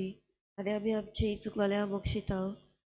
आनी आमी आमची चुकलेल्या बक्षिता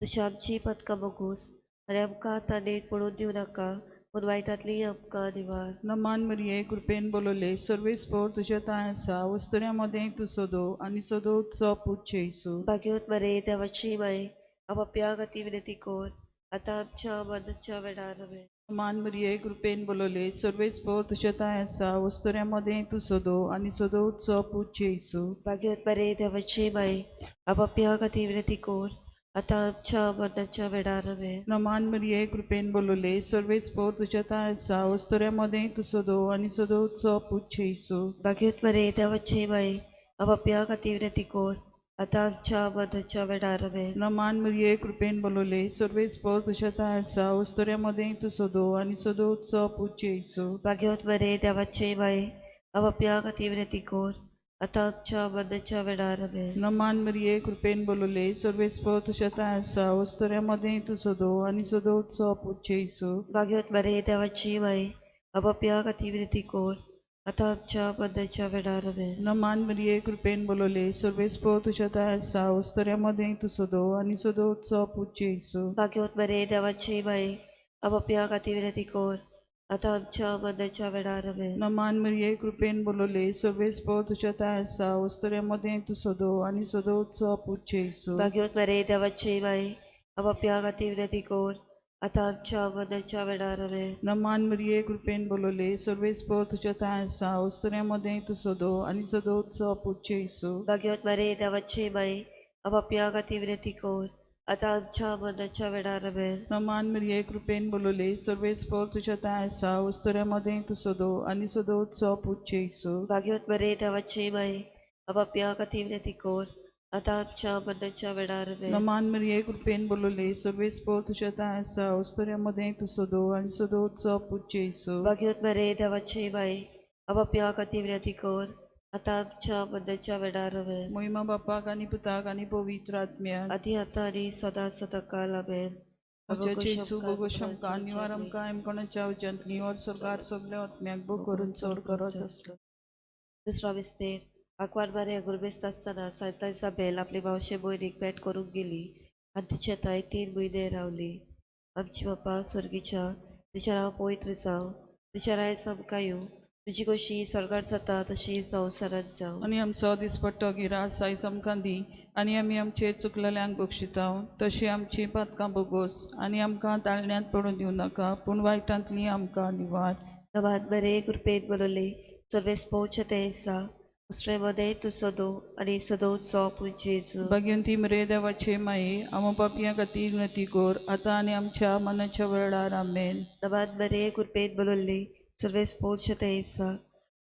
तशी आमची पदकां बगूस आनी आमकां आतां नीट पडून दिवं नाका पूण वायटांतली आमकां निवार. नमान मरिये कृपेन बोलवले सर्वेस पोर तुझ्या ताय आसा वस्तुऱ्यामध्ये तू सोदो आणि सोदो उत्सव पूज्य येसू. भाग्यवत मरे देवाची माय आपापल्या गती विनंती कोर आता आमच्या मरणाच्या वेळार आमेन. नमान मरिये कृपेन बोलवले सर्वेस पोर तुझ्या ताय आसा वस्तुऱ्यामध्ये तू सोदो आणि सोदो उत्सव पूज्य येसू. भाग्यवत मरे देवाची माय आपापल्या गती विनंती कोर आता आमच्या मरणाच्या वेळार आमेन. नमान मरिये कृपेन बोलवले सर्वेस पोर तुझ्या ताय आसा वस्तुऱ्यामध्ये तू सोदो आणि सोदो उत्सव पूज्य येसू. भाग्यवत मरे देवाची माय आपापल्या गती विनंती कोर आता आमच्या मरणाच्या वेळार आमेन. नमान मरिये कृपेन बोलवले सर्वेस पोर तुझ्या ताय आसा वस्तुऱ्यामध्ये तू सोदो आणि सोदो उत्सव पूज्य येसू. भाग्यवत मरे देवाची माय आपापल्या गती विनंती कोर आता आमच्या मरणाच्या वेळार आमेन. नमान मरिये कृपेन बोलवले सर्वेस पोर तुझ्या ताय आसा वस्तुऱ्यामध्ये तू सोदो आणि सोदो उत्सव पूज्य येसू. भाग्यवत मरे देवाची माय आपापल्या गती विनंती कोर आता आमच्या मरणाच्या वेळार आमेन. नमान मरिये कृपेन बोलवले सर्वेस पोर तुझ्या ताय आसा वस्तुऱ्यामध्ये तू सोदो आणि सोदो उत्सव पूज्य येसू. भाग्यवत मरे देवाची माय आपापल्या गती विनंती कोर आता आमच्या मरणाच्या वेळार आमेन. नमान मरिये कृपेन बोलवले सर्वेस पोर तुझ्या ताय आसा वस्तुऱ्यामध्ये तू सोदो आणि सोदो उत्सव पूज्य येसू. भाग्यवत मरे देवाची माय आपापल्या गती विनंती कोर आता आमच्या मरणाच्या वेळार आमेन. नमान मरिये कृपेन बोलवले सर्वेस पोर तुझ्या ताय आसा वस्तुऱ्यामध्ये तू सोदो आणि सोदो उत्सव पूज्य येसू. भाग्यवत मरे देवाची माय आपापल्या गती विनंती कोर आता आमच्या मरणाच्या वेळार आमेन. नमान मरिये कृपेन बोलवले सर्वेस पोर तुझ्या ताय आसा वस्तुऱ्यामध्ये तू सोदो आणि सोदो उत्सव पूज्य येसू. भाग्यवत मरे देवाची माय आपापल्या गती विनंती कोर आता आमच्या मरणाच्या वेळार आमेन. नमान मरिये कृपेन बोलवले सर्वेस पोर तुझ्या ताय आसा वस्तुऱ्यामध्ये तू सोदो आणि सोदो उत्सव पूज्य येसू. भाग्यवत मरे देवाची माय आपापल्या गती विनंती कोर आता आमच्या मरणाच्या वेळार आमेन. महिमा बापाक आणि पुताक आणि पवित्र आत्म्याक आदी आता आणि सदा सदाकाल आमेन. जेसू बोगो शमका निवार आमकां एमकोणाच्या उजंतली और सरकार सगळ्या आत्म्याक बो करून चड करच आसलो. दुसरा विस्तेर आकवार बारे गुरबेस्त आसतना सांता इसाबेल आपली मावशे भयणीक भेट करूंक गेली आनी तिचे थंय 3 म्हयने रावली. आमची बापा स्वर्गीच्या तुजें नांव पवित्र जावं, तुजें रायज आमकां येवं, तुजी कशी स्वर्गार जाता तशी संवसारांत जावं. आनी आमचो दिसपट्टो गिरास आयज आमकां दी आनी आमी आमचे चुकलेल्यांक बक्षितांव तशी आमची पातकां बोगोस आनी आमकां ताळण्यांत पडून दिवं नाका पूण वायटांतली आमकां निवार. नवाद बरे कृपेन बोलवले सर्वेस पोवचे ते दिसा उसरे मध्ये तू सदो आनी सदो उत्सव पूज्य येसू. भगवंती मरे देवाचे माये आम पापयां खातीर विनंती कोर आतां आनी आमच्या मनाच्या वेळार आमेन. नवाद बरे कृपेन बोलवले सर्वेस पोवचे ते दिसा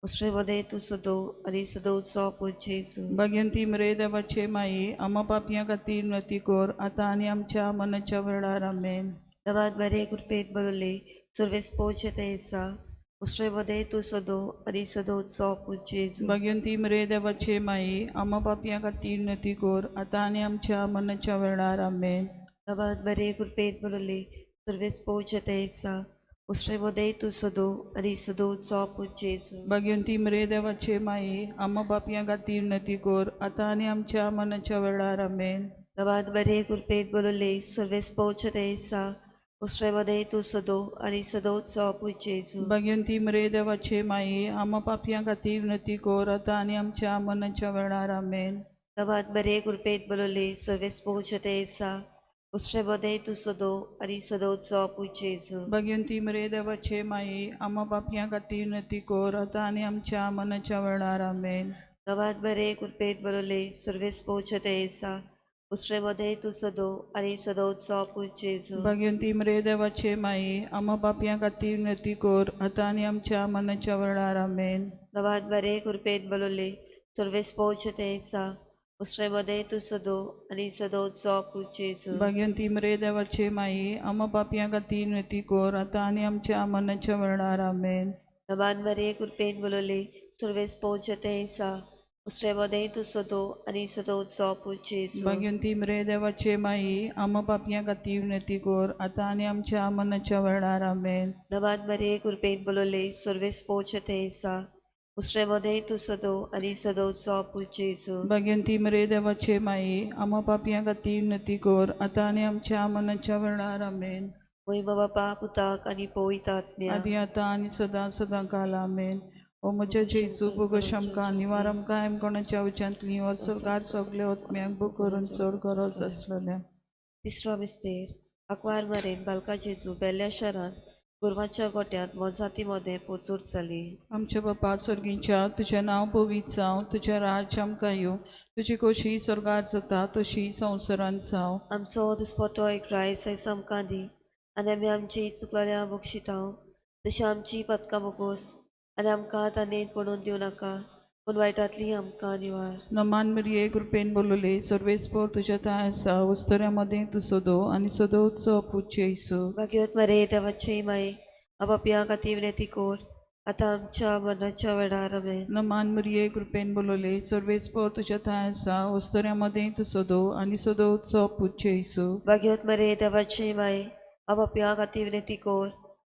उसरे मध्ये तू सदो आनी सदो उत्सव पूज्य येसू. भगवंती मरे देवाचे माये आम पापयां खातीर विनंती कोर आतां आनी आमच्या मनाच्या वेळार आमेन. नवाद बरे कृपेन बोलवले सर्वेस पोवचे ते दिसा उसरे मध्ये तू सदो आनी सदो उत्सव पूज्य येसू. भगवंती मरे देवाचे माये आम पापयां खातीर विनंती कोर आतां आनी आमच्या मनाच्या वेळार आमेन. नवाद बरे कृपेन बोलवले सर्वेस पोवचे ते दिसा उसरे मध्ये तू सदो आनी सदो उत्सव पूज्य येसू. भगवंती मरे देवाचे माये आम पापयां खातीर विनंती कोर आतां आनी आमच्या मनाच्या वेळार आमेन. नवाद बरे कृपेन बोलवले सर्वेस पोवचे ते दिसा उसरे मध्ये तू सदो आनी सदो उत्सव पूज्य येसू. भगवंती मरे देवाचे माये आम पापयां खातीर विनंती कोर आतां आनी आमच्या मनाच्या वेळार आमेन. नवाद बरे कृपेन बोलवले सर्वेस पोवचे ते दिसा उसरे मध्ये तू सदो आनी सदो उत्सव पूज्य येसू. भगवंती मरे देवाचे माये आम पापयां खातीर विनंती कोर आतां आनी आमच्या मनाच्या वेळार आमेन. नवाद बरे कृपेन बोलवले सर्वेस पोवचे ते दिसा उसरे मध्ये तू सदो आनी सदो उत्सव पूज्य येसू. भगवंती मरे देवाचे माये आम पापयां खातीर विनंती कोर आतां आनी आमच्या मनाच्या वेळार आमेन. नवाद बरे कृपेन बोलवले सर्वेस पोवचे ते दिसा उसरे मध्ये तू सदो आनी सदो उत्सव पूज्य येसू. भगवंती मरे देवाचे माये आम पापयां खातीर विनंती कोर आतां आनी आमच्या मनाच्या वेळार आमेन. नवाद बरे कृपेन बोलवले सर्वेस पोवचे ते दिसा उसरे मध्ये तू सदो आनी सदो उत्सव पूज्य येसू. भगवंती मरे देवाचे माये आम पापयां खातीर विनंती कोर आतां आनी आमच्या मनाच्या वेळार आमेन. नवाद बरे कृपेन बोलवले सर्वेस पोवचे ते दिसा उसरेमध्ये तू सदो आणि सदोचो पुजेचो. भाग्यवंती मरे देवाचे माये आम्हा पापियां खातीर विनंती कर आता आणि आमच्या मनाच्या वेळार आमेन. महिमा बापा पुताक आणि पवित्र आत्म्या आदी आता आणि सदा सदा काल आमेन. ओ म्हज्या जेसू बोगोश आमकां निवार आमकां कोणाच्या उच्यांतली वर सरकार सगळे ओतम्यांक बूक करून चड गरज आसलेल्या. तिसरो मिस्तेर आकवार मरेन बालका जेजू बेल्ल्या शारान गुरवाच्या गोट्यांत मोजाती मध्ये पोचूर जाली. आमच्या बापा सर्गीच्या तुझें नांव पवित्र जावं, तुझें राज आमकां येवं, तुजी खोशी स्वर्गार जाता तशी संवसारांत जावं. आमचो दिसपट्टो एक रायस आयज आमकां दी आनी आमी आमची चुकलेल्या बक्षितांव तशी आमची पदकां मोगोस आनी आमकां तानेन पडून दिवं नाका पूण वायटांतली आमकां निवार. नमान मरिये कृपेन बोलले सर्वेस्पर तुझ्या ताय आसा वस्तऱ्यामध्ये तू सोदो आणि सदोचो पूज्य येसू. भाग्यवत मरे देवाचे माये आपापया खातीर विनंती कोर आतां आमच्या मरणाच्या वेळार आमेन. नमान मरिये कृपेन बोलले सर्वेस्पर तुझ्या ताय आसा वस्तऱ्यामध्ये तू सोदो आणि सदोचो पूज्य येसू. भाग्यवत मरे देवाचे माये आपापया खातीर विनंती कोर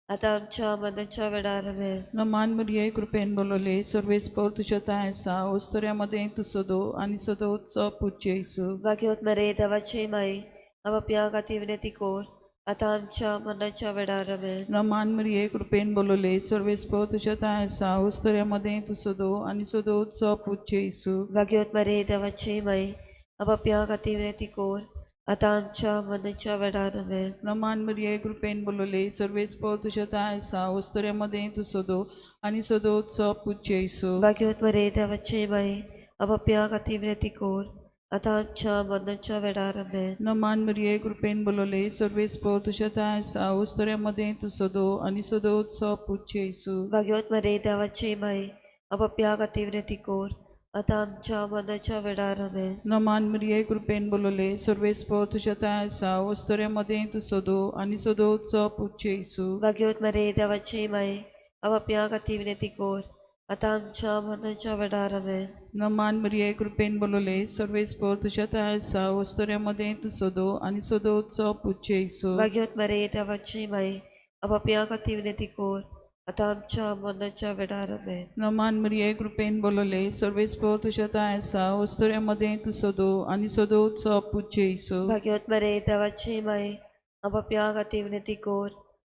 आतां आमच्या मरणाच्या वेळार आमेन. नमान मरिये कृपेन बोलले सर्वेस्पर तुझ्या ताय आसा वस्तऱ्यामध्ये तू सोदो आणि सदोचो पूज्य येसू. भाग्यवत मरे देवाचे माये आपापया खातीर विनंती कोर आतां आमच्या मरणाच्या वेळार आमेन. नमान मरिये कृपेन बोलले सर्वेस्पर तुझ्या ताय आसा वस्तऱ्यामध्ये तू सोदो आणि सदोचो पूज्य येसू. भाग्यवत मरे देवाचे माये आपापया खातीर विनंती कोर आतां आमच्या मरणाच्या वेळार आमेन. नमान मरिये कृपेन बोलले सर्वेस्पर तुझ्या ताय आसा वस्तऱ्यामध्ये तू सोदो आणि सदोचो पूज्य येसू. भाग्यवत मरे देवाचे माये आपापया खातीर विनंती कोर आतां आमच्या मरणाच्या वेळार आमेन. नमान मरिये कृपेन बोलले सर्वेस्पर तुझ्या ताय आसा वस्तऱ्यामध्ये तू सोदो आणि सदोचो पूज्य येसू. भाग्यवत मरे देवाचे माये आपापया खातीर विनंती कोर आतां आमच्या मरणाच्या वेळार आमेन. नमान मरिये कृपेन बोलले सर्वेस्पर तुझ्या ताय आसा वस्तऱ्यामध्ये तू सोदो आणि सदोचो पूज्य येसू. भाग्यवत मरे देवाचे माये आपापया खातीर विनंती कोर आतां आमच्या मरणाच्या वेळार आमेन. नमान मरिये कृपेन बोलले सर्वेस्पर तुझ्या ताय आसा वस्तऱ्यामध्ये तू सोदो आणि सदोचो पूज्य येसू. भाग्यवत मरे देवाचे माये आपापया खातीर विनंती कोर आतां आमच्या मरणाच्या वेळार आमेन. नमान मरिये कृपेन बोलले सर्वेस्पर तुझ्या ताय आसा वस्तऱ्यामध्ये तू सोदो आणि सदोचो पूज्य येसू. भाग्यवत मरे देवाचे माये आपापया खातीर विनंती कोर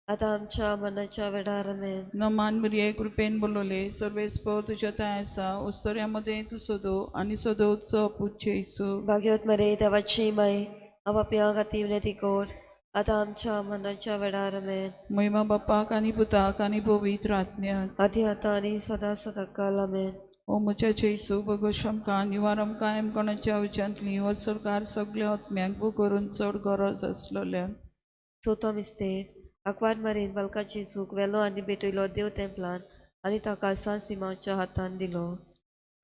आतां आमच्या मरणाच्या वेळार आमेन. नमान मरिये कृपेन बोलले सर्वेस्पर तुझ्या ताय आसा वस्तऱ्यामध्ये तू सोदो आणि सदोचो पूज्य येसू. भाग्यवत मरे देवाचे माये आपापया खातीर विनंती कोर आतां आमच्या मरणाच्या वेळार आमेन. महिमा बापाक आणि पुताक आणि पवित्र आत्म्याक आदी आतां आनी सदा सदा काल आमेन. ओ म्हज्या जेसू बगोश आमकां निवार आमकां कोणाच्या उच्यांतली वर सरकार सगळ्या आत्म्यांक बू करून चड गरज आसलेल्या. चवथो मिस्तेर आकवार मरेन बालका जेजूक वेलो आनी भेटयलो देव तेंपलान आनी ताका सा सिमाच्या हातान दिलो.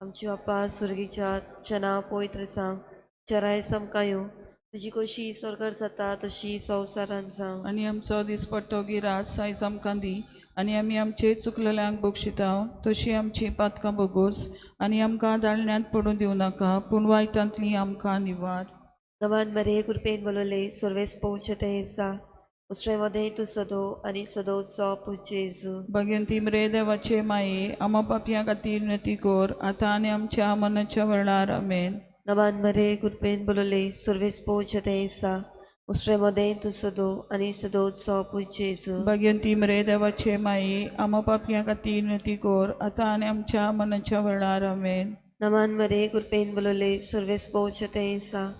आमची बापा सुर्गीच्या तुजें नांव पवित्र जावं, तुजें रायज आमकां येवं, तुजी कशी स्वर्गार जाता तशी संवसारांत जावं. आनी आमचो दिसपट्टो गिरास आयज आमकां दी आनी आमी आमचे चुकलेल्यांक बक्षितांव तशी आमची पातकां बोगोस आनी आमकां दाळण्यांत पडूं दिवं नाका पूण वायटांतली आमकां निवार. नमान मरे कृपेन बोलले सर्वेस पोवचे ते येसा उसरेमध्ये तू सदो आनी सदोचो पूज्य येसू. भाग्यवंती मरे देवाचे माये आम्हा पापयां खातीर विनंती कर आतां आनी आमच्या मरणाच्या वेळार आमेन. नमान मरे कृपेन बोलले सर्वेस पोवचे ते येसा उसरेमध्ये तू सदो आनी सदोचो पूज्य येसू. भाग्यवंती मरे देवाचे माये आम्हा पापयां खातीर विनंती कर आतां आनी आमच्या मरणाच्या वेळार आमेन. नमान मरे कृपेन बोलले सर्वेस पोवचे ते येसा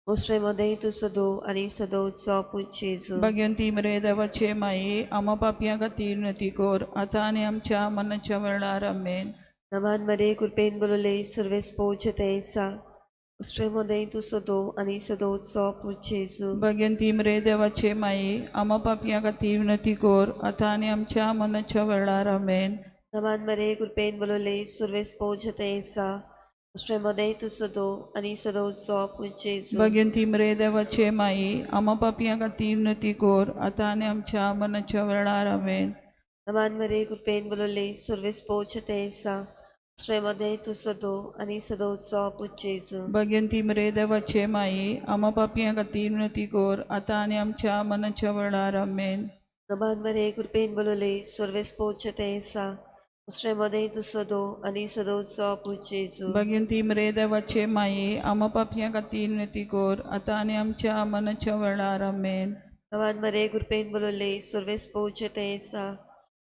उसरेमध्ये तू सदो आनी सदोचो पूज्य येसू. भाग्यवंती मरे देवाचे माये आम्हा पापयां खातीर विनंती कर आतां आनी आमच्या मरणाच्या वेळार आमेन. नमान मरे कृपेन बोलले सर्वेस पोवचे ते येसा उसरेमध्ये तू सदो आनी सदोचो पूज्य येसू. भाग्यवंती मरे देवाचे माये आम्हा पापयां खातीर विनंती कर आतां आनी आमच्या मरणाच्या वेळार आमेन. नमान मरे कृपेन बोलले सर्वेस पोवचे ते येसा उसरेमध्ये तू सदो आनी सदोचो पूज्य येसू. भाग्यवंती मरे देवाचे माये आम्हा पापयां खातीर विनंती कर आतां आनी आमच्या मरणाच्या वेळार आमेन. नमान मरे कृपेन बोलले सर्वेस पोवचे ते येसा उसरेमध्ये तू सदो आनी सदोचो पूज्य येसू. भाग्यवंती मरे देवाचे माये आम्हा पापयां खातीर विनंती कर आतां आनी आमच्या मरणाच्या वेळार आमेन. नमान मरे कृपेन बोलले सर्वेस पोवचे ते येसा उस्ट्रेमध्ये तू सदो आणि सदोचो पूज येसू भगवंती मरे देवाचे माये आम्हा पापया खातीर विनंती कर आता आणि आमच्या मनाच्या वेळार आमेन. नवान मरे कृपेन बोलवले सर्वेस पोचे तेसा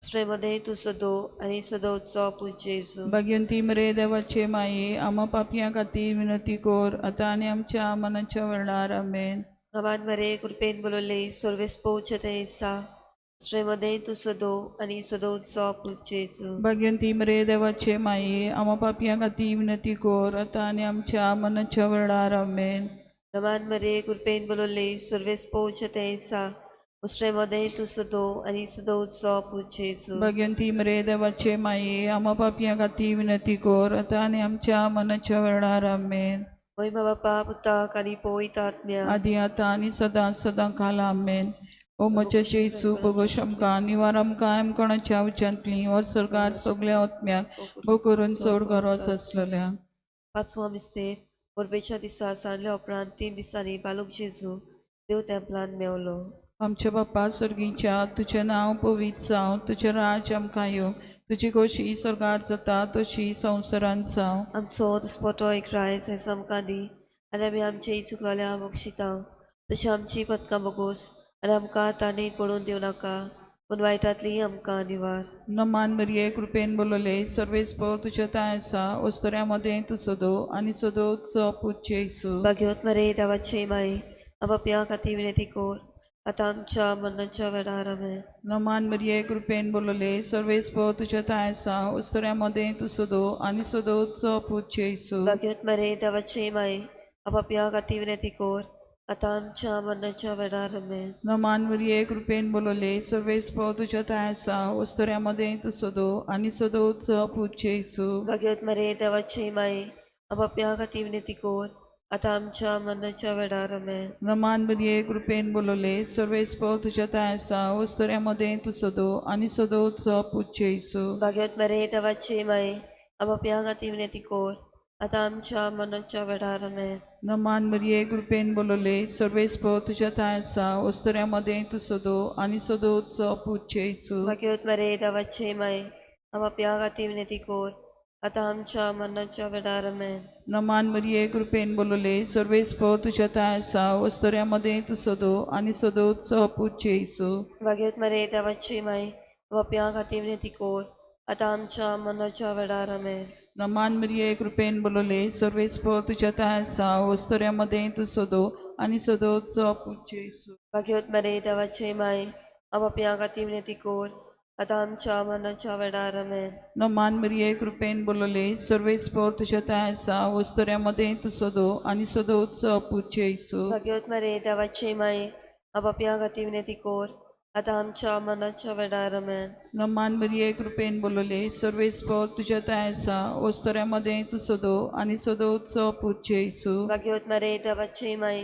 उस्ट्रेमध्ये तू सदो आणि सदोचो पूज येसू भगवंती मरे देवाचे माये आम्हा पापया खातीर विनंती कर आता आणि आमच्या मनाच्या वेळार आमेन. नवान मरे कृपेन बोलवले सर्वेस पोचे तेसा उस्ट्रेमध्ये तू सदो आणि सदोचो पूज येसू भगवंती मरे देवाचे माये आम्हा पापया खातीर विनंती कर आता आणि आमच्या मनाच्या वेळार आमेन. नवान मरे कृपेन बोलवले सर्वेस पोचे तेसा उस्ट्रेमध्ये तू सदो आणि सदोचो पूज येसू भगवंती मरे देवाचे माये आम्हा पापया खातीर विनंती कर आता आणि आमच्या मनाच्या वेळार आमेन. महिमा बापा पुताक आणि पवित्र आत्म्या आदी आता आणि सदा सदा काल आमेन. ओ म्हज्या जेसू बोगोश आमकां निवार आमकां कोणाच्या उच्यांतली और सरकार सगळ्या आत्म्याक बो करून चड गरज आसलेल्या. पाचवा मिस्तेर परबेच्या दिसा सांडल्या उपरांत 3 दिसांनी बालूक जेजू देव तेंपलान मेवलो. आमच्या बाप्पा सर्गीच्या तुझें नांव पवित्र जावं, तुझें राज आमकां येवं, तुजी कशी सरकार जाता तशी संवसारांत जावं. आमचो दिसपटो एक रायज हें आमकां दी आनी आमी आमचे चुकलेल्या बक्षिता तशी आमची पदकां बगोस आनी आमकां ताणेत पडून दिवं नाका पूण वायटांतली आमकां निवार. नमान मरिये कृपेन बोलले सर्वेस्पर तुझ्या ताय आसा ओस्तऱ्यामध्ये तू सदो आणि सदोचो पूज्य येसू. भाग्यवत मरे देवाचे माये आपापया खातीर विनंती कर आतां आमच्या मरणाच्या वेळार आमेन. नमान मरिये कृपेन बोलले सर्वेस्पर तुझ्या ताय आसा ओस्तऱ्यामध्ये तू सदो आणि सदोचो पूज्य येसू. भाग्यवत मरे देवाचे माये आपापया खातीर विनंती कर आतां आमच्या मरणाच्या वेळार आमेन. नमान मरिये कृपेन बोलले सर्वेस्पर तुझ्या ताय आसा ओस्तऱ्यामध्ये तू सदो आणि सदोचो पूज्य येसू. भाग्यवत मरे देवाचे माये आपापया खातीर विनंती कर आतां आमच्या मरणाच्या वेळार आमेन. नमान मरिये कृपेन बोलले सर्वेस्पर तुझ्या ताय आसा ओस्तऱ्यामध्ये तू सदो आणि सदोचो पूज्य येसू. भाग्यवत मरे देवाचे माये आपापया खातीर विनंती कर आतां आमच्या मरणाच्या वेळार आमेन. नमान मरिये कृपेन बोलले सर्वेस्पर तुझ्या ताय आसा ओस्तऱ्यामध्ये तू सदो आणि सदोचो पूज्य येसू. भाग्यवत मरे देवाचे माये आपापया खातीर विनंती कर आतां आमच्या मरणाच्या वेळार आमेन. नमान मरिये कृपेन बोलले सर्वेस्पर तुझ्या ताय आसा ओस्तऱ्यामध्ये तू सदो आणि सदोचो पूज्य येसू. भाग्यवत मरे देवाचे माये आपापया खातीर विनंती कर आतां आमच्या मरणाच्या वेळार आमेन. नमान मरिये कृपेन बोलले सर्वेस्पर तुझ्या ताय आसा ओस्तऱ्यामध्ये तू सदो आणि सदोचो पूज्य येसू. भाग्यवत मरे देवाचे माये आपापया खातीर विनंती कर आतां आमच्या मरणाच्या वेळार आमेन. नमान मरिये कृपेन बोलले सर्वेस्पर तुझ्या ताय आसा ओस्तऱ्यामध्ये तू सदो आणि सदोचो पूज्य येसू. भाग्यवत मरे देवाचे माये आपापया खातीर विनंती कर आतां आमच्या मरणाच्या वेळार आमेन. नमान मरिये कृपेन बोलले सर्वेस्पर तुझ्या ताय आसा ओस्तऱ्यामध्ये तू सदो आणि सदोचो पूज्य येसू. भाग्यवत मरे देवाचे माये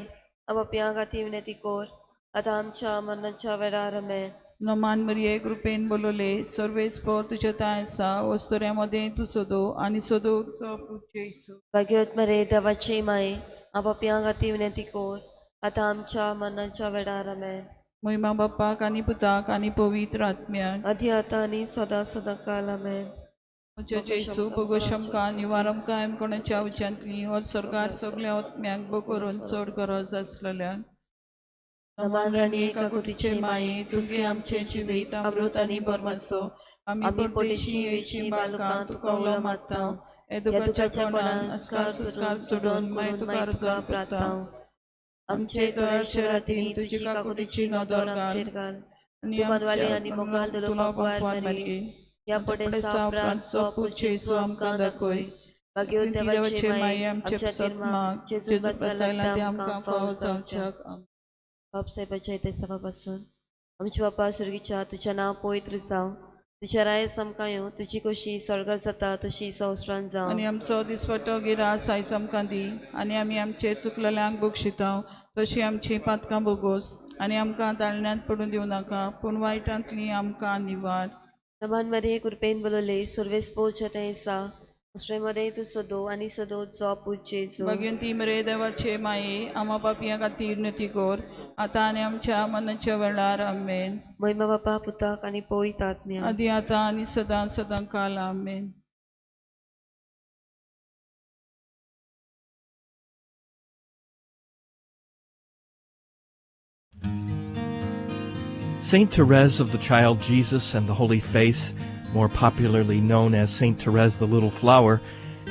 आपापया खातीर विनंती कर आतां आमच्या मरणाच्या वेळार आमेन. नमान मरिये कृपेन बोलले सर्वेस्पर तुझ्या ताय आसा ओस्तऱ्यामध्ये तू सदो आणि सदोचो पूज्य येसू. भाग्यवत मरे देवाचे माये आपापया खातीर विनंती कर आतां आमच्या मरणाच्या वेळार आमेन. महिमा बाप्पाक आणि पुताक आणि पवित्र आत्म्याक आदी आतां आनी सदा सदा काल आमेन. म्हज्या जेसू बोगोश आमकां निवार आमकां कोणाच्या उच्यांतली और सरकार सगळ्या आत्म्याक बो करून चड गरज आसलेल्या. नमान राणी एकाकुटीचे माये तुझे आमचे जिवीत अमृत आणि बरमासो आम्ही परदेशी येची बालकां तुका उलो मागता हे दुखाच्या कोणान अस्कार सुस्कार सोडून मागीर तुका प्रार्थना. आमचे दोळ्याचे रातीं तुजी काकुतीची नदर आमचेर घाल तूं मानवाली आनी मोगाल दलोवपाक वार मारी या पडेसा उपरांतचो पूज्य येसू आमकां दाखय. भाग्यवत देवाचे माये आमच्या खातीर माग जेजू बसायला ते आमकां फावो जावच्याक. बाप साहेबाच्या इथे सभापासून आमचे बापा सुर्गीच्या तुझें नांव पवित्र जावं, तुझें रायस आमकां येवं, तुजी कशी सरकार जाता तशी संवसारांत जावं. आनी आमचो दिसपटो गिरास आयज आमकां दी आनी आमी आमचे चुकलेल्यांक बक्षितांव तशी आमची पातकां बोगोस आनी आमकां ताळण्यांत पडूं दिवं नाका पूण वायटांतली आमकां निवार. नमान मरिये कृपेन बोलले सर्वेस्पोरच्या ते आसा ओस्ट्रेमध्ये तू सदो आणि सदोचो पूज्य येसू. भगवंती मरे देवाचे माये आम्हा पापयां खातीर विनंती कर आता आणि आमच्या मनाच्या वेळार आमेन. महिमा बापा पुताक आणि पवित आत्म्या आदी आता आणि सदां सदां काल आमेन. Saint Therese of the Child Jesus and the Holy Face, more popularly known as Saint Therese the Little Flower,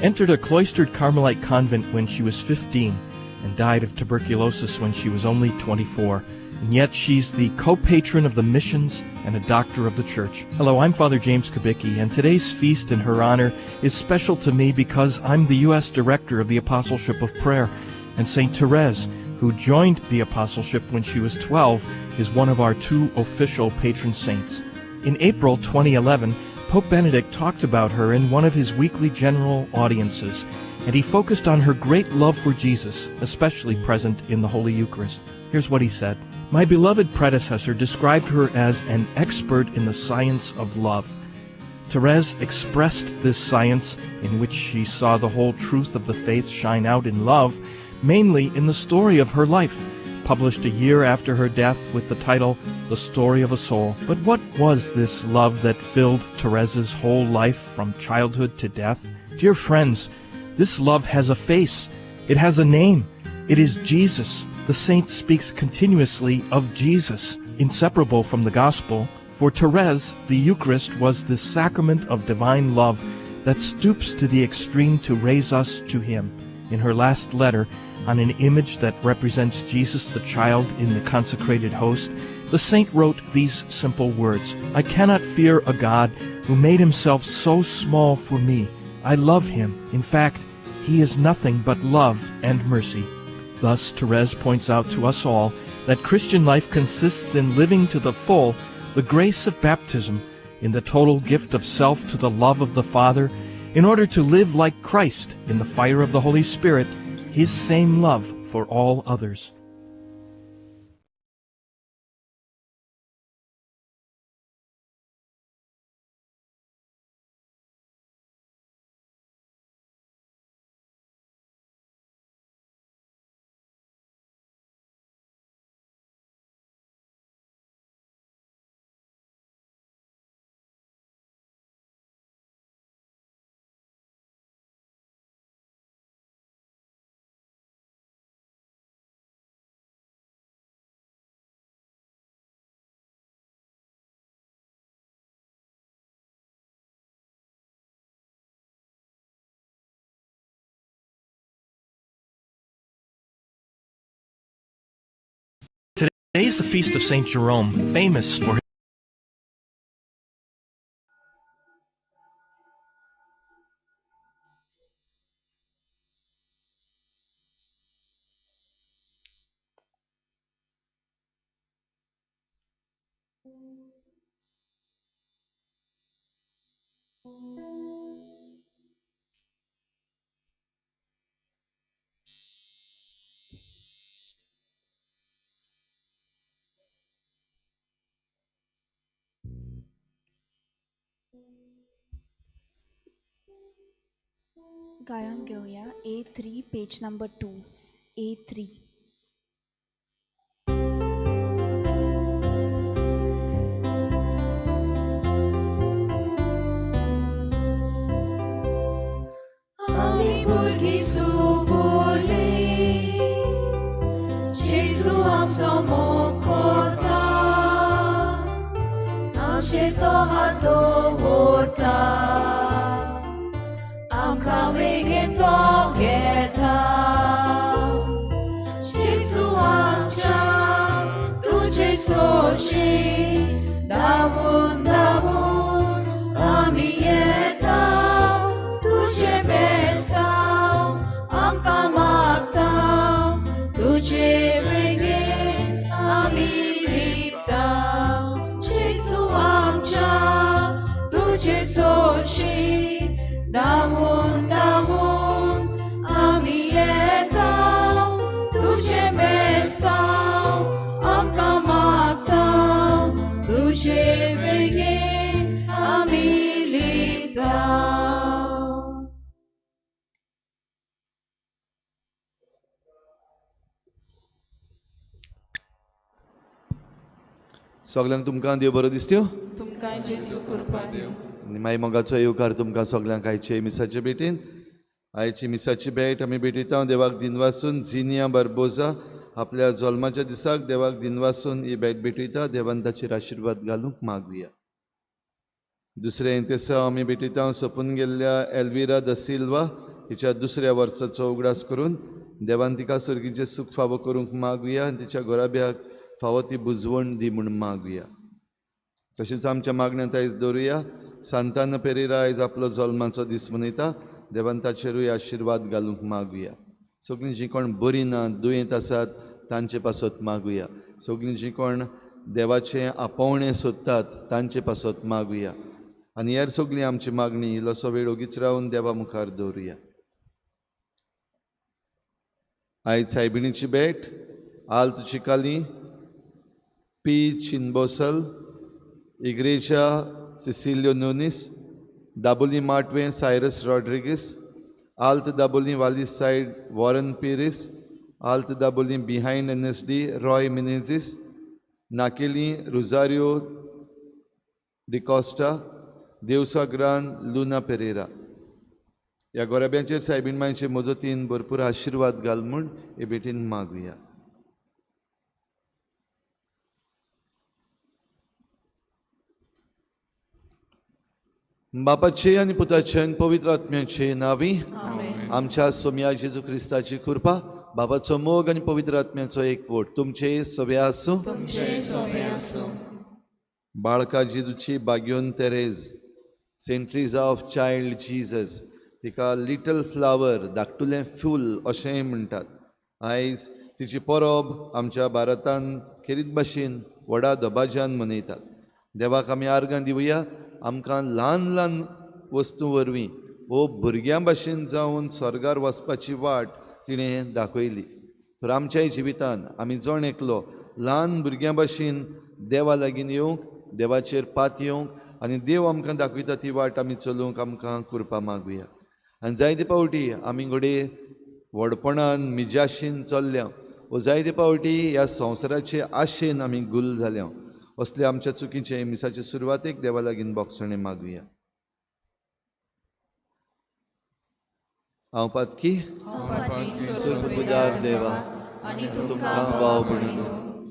entered a cloistered Carmelite convent when she was 15 and died of tuberculosis when she was only 24. And yet she's the co-patron of the missions and a doctor of the Church. Hello, I'm Father James Kubicki, and today's feast in her honor is special to me because I'm the U.S. Director of the Apostleship of Prayer, and Saint Therese, who joined the Apostleship when she was 12, is one of our 2 official patron saints. In April 2011, Pope Benedict talked about her in one of his weekly general audiences, and he focused on her great love for Jesus, especially present in the Holy Eucharist. Here's what he said. My beloved predecessor described her as an expert in the science of love. Therese expressed this science, in which she saw the whole truth of the faith shine out in love, mainly in the story of her life, published a year after her death with the title The Story of a Soul. But what was this love that filled Therese's whole life from childhood to death? Dear friends, this love has a face. It has a name. It is Jesus. The saint speaks continuously of Jesus, inseparable from the gospel. For Therese, the Eucharist was the sacrament of divine love that stoops to the extreme to raise us to him. In her last letter, on an image that represents Jesus the child in the consecrated host, the saint wrote these simple words, I cannot fear a God who made himself so small for me. I love him. In fact, he is nothing but love and mercy. Thus, Therese points out to us all that Christian life consists in living to the full the grace of baptism, in the total gift of self to the love of the Father, in order to live like Christ in the fire of the Holy Spirit, his same love for all others. Today is the feast of Saint Jerome, famous for गायन घेऊया A3 page number 2 A3. Ami burgi supuli Jesu am somokorta Am shetoha tovorta Am kavegen togeta Jesu am cha Tuce soshi Davun davun Amieta Tuce besau Am kamatau Tuce vegen Amiliptau Jesu am cha Tuce soshi Davun, davun, amietau, tuce besau, am kamatau, tuce veghe सगळ्यांक तुमकां देव बरो दिसत्यो तुमकां जेजू कृपा देव. आनी मागीर मोगाचो येवकार तुमकां सगळ्यांक आयचे मिसाचे भेटेन. आयची मिसाची भेट आमी भेटयता देवाक दिनवासून झिनिया बार्बोजा आपल्या जल्माच्या दिसाक देवाक दिनवासून ही भेट भेटयता. देवान ताचेर आशिर्वाद घालूंक मागुया. दुसरे इंतेसा आमी भेटयता सोपून गेल्ल्या एल्विरा द सिल्वा हिच्या दुसऱ्या वर्साचो उगडास करून देवान तिका सुर्गीचें सूख फावो करूंक मागुया आनी तिच्या घोराब्याक फावो ती बुजवण दी म्हूण मागुया. तशेंच आमच्या मागण्यांत आयज दवरुया. सांतान पेरेरा आयज आपलो जल्माचो दीस मनयता. देवान ताचेरूय आशिर्वाद घालूंक मागुया. सगळीं जीं कोण बरीं नात दुयेंत आसात तांचे पासत मागुया. सगळीं जीं कोण देवाचें आपोवणें सोदतात तांचे पासत मागुया. आनी हेर सगळीं आमची मागणी इल्लोसो वेळ ओगीच रावन देवा मुखार दवरुया. आयज सायबिणीची भेट आल्त चिकाली पी चिनबोसल इग्रेजा सिसिलियो नोनीस दाबोली माटवे सायरस रॉड्रिगीस आल्त दाबोली वाली साइड वॉरन पिरिस आल्त दाबोली बिहाइंड NSD रॉय मिनेझिस नाकेली रोजारियो डिकॉस्टा देवसाग्रान लुना पेरेरा. ह्या गोराब्यांचेर सायबीण मांयचे मजतीन भरपूर आशिर्वाद घाल म्हूण हे भेटेन मागुया. बापाचे आनी पुताचे आनी पवित्र आत्म्याचे नांवी आमच्या सोम्या जेजू क्रिस्ताची कृपा बापाचो मोग आनी पवित्र आत्म्याचो एकवट तुमचे सगळे आसूं. बाळका जेजूची बाग्योन Therese saint Teresa of child Jesus तिका लिटल फ्लावर धाकटुलें फूल अशेंय म्हणटात. आयज तिची परब आमच्या भारतांत खेरीत भाशेन व्हडा दबाज्यान मनयतात. देवाक आमी आर्गां दिवया. आमकां ल्हान ल्हान वस्तू वरवीं वो भुरग्यां भाशेन जावन स्वर्गार वचपाची वाट तिणें दाखयली. तर आमच्याय जिवितान आमी जण एकलो ल्हान भुरग्यां भाशेन देवा लागीं येवंक देवाचेर पात येवंक आनी देव आमकां दाखयता ती वाट आमी चलोवंक आमकां कृपा मागुया. आनी जायते पावटी आमी घोडे व्हडपणान मिजाशीन चल्ल्या वो जायते पावटी ह्या संवसाराचे आशेन आमी गुल जाल्या. असले आमच्या चुकीचे मिसाचे सुरवातेक देवा लागीं बोगसणे मागुया. हांव पातकी सुरपुदार देवा आनी तुमकां भाव भयणीनो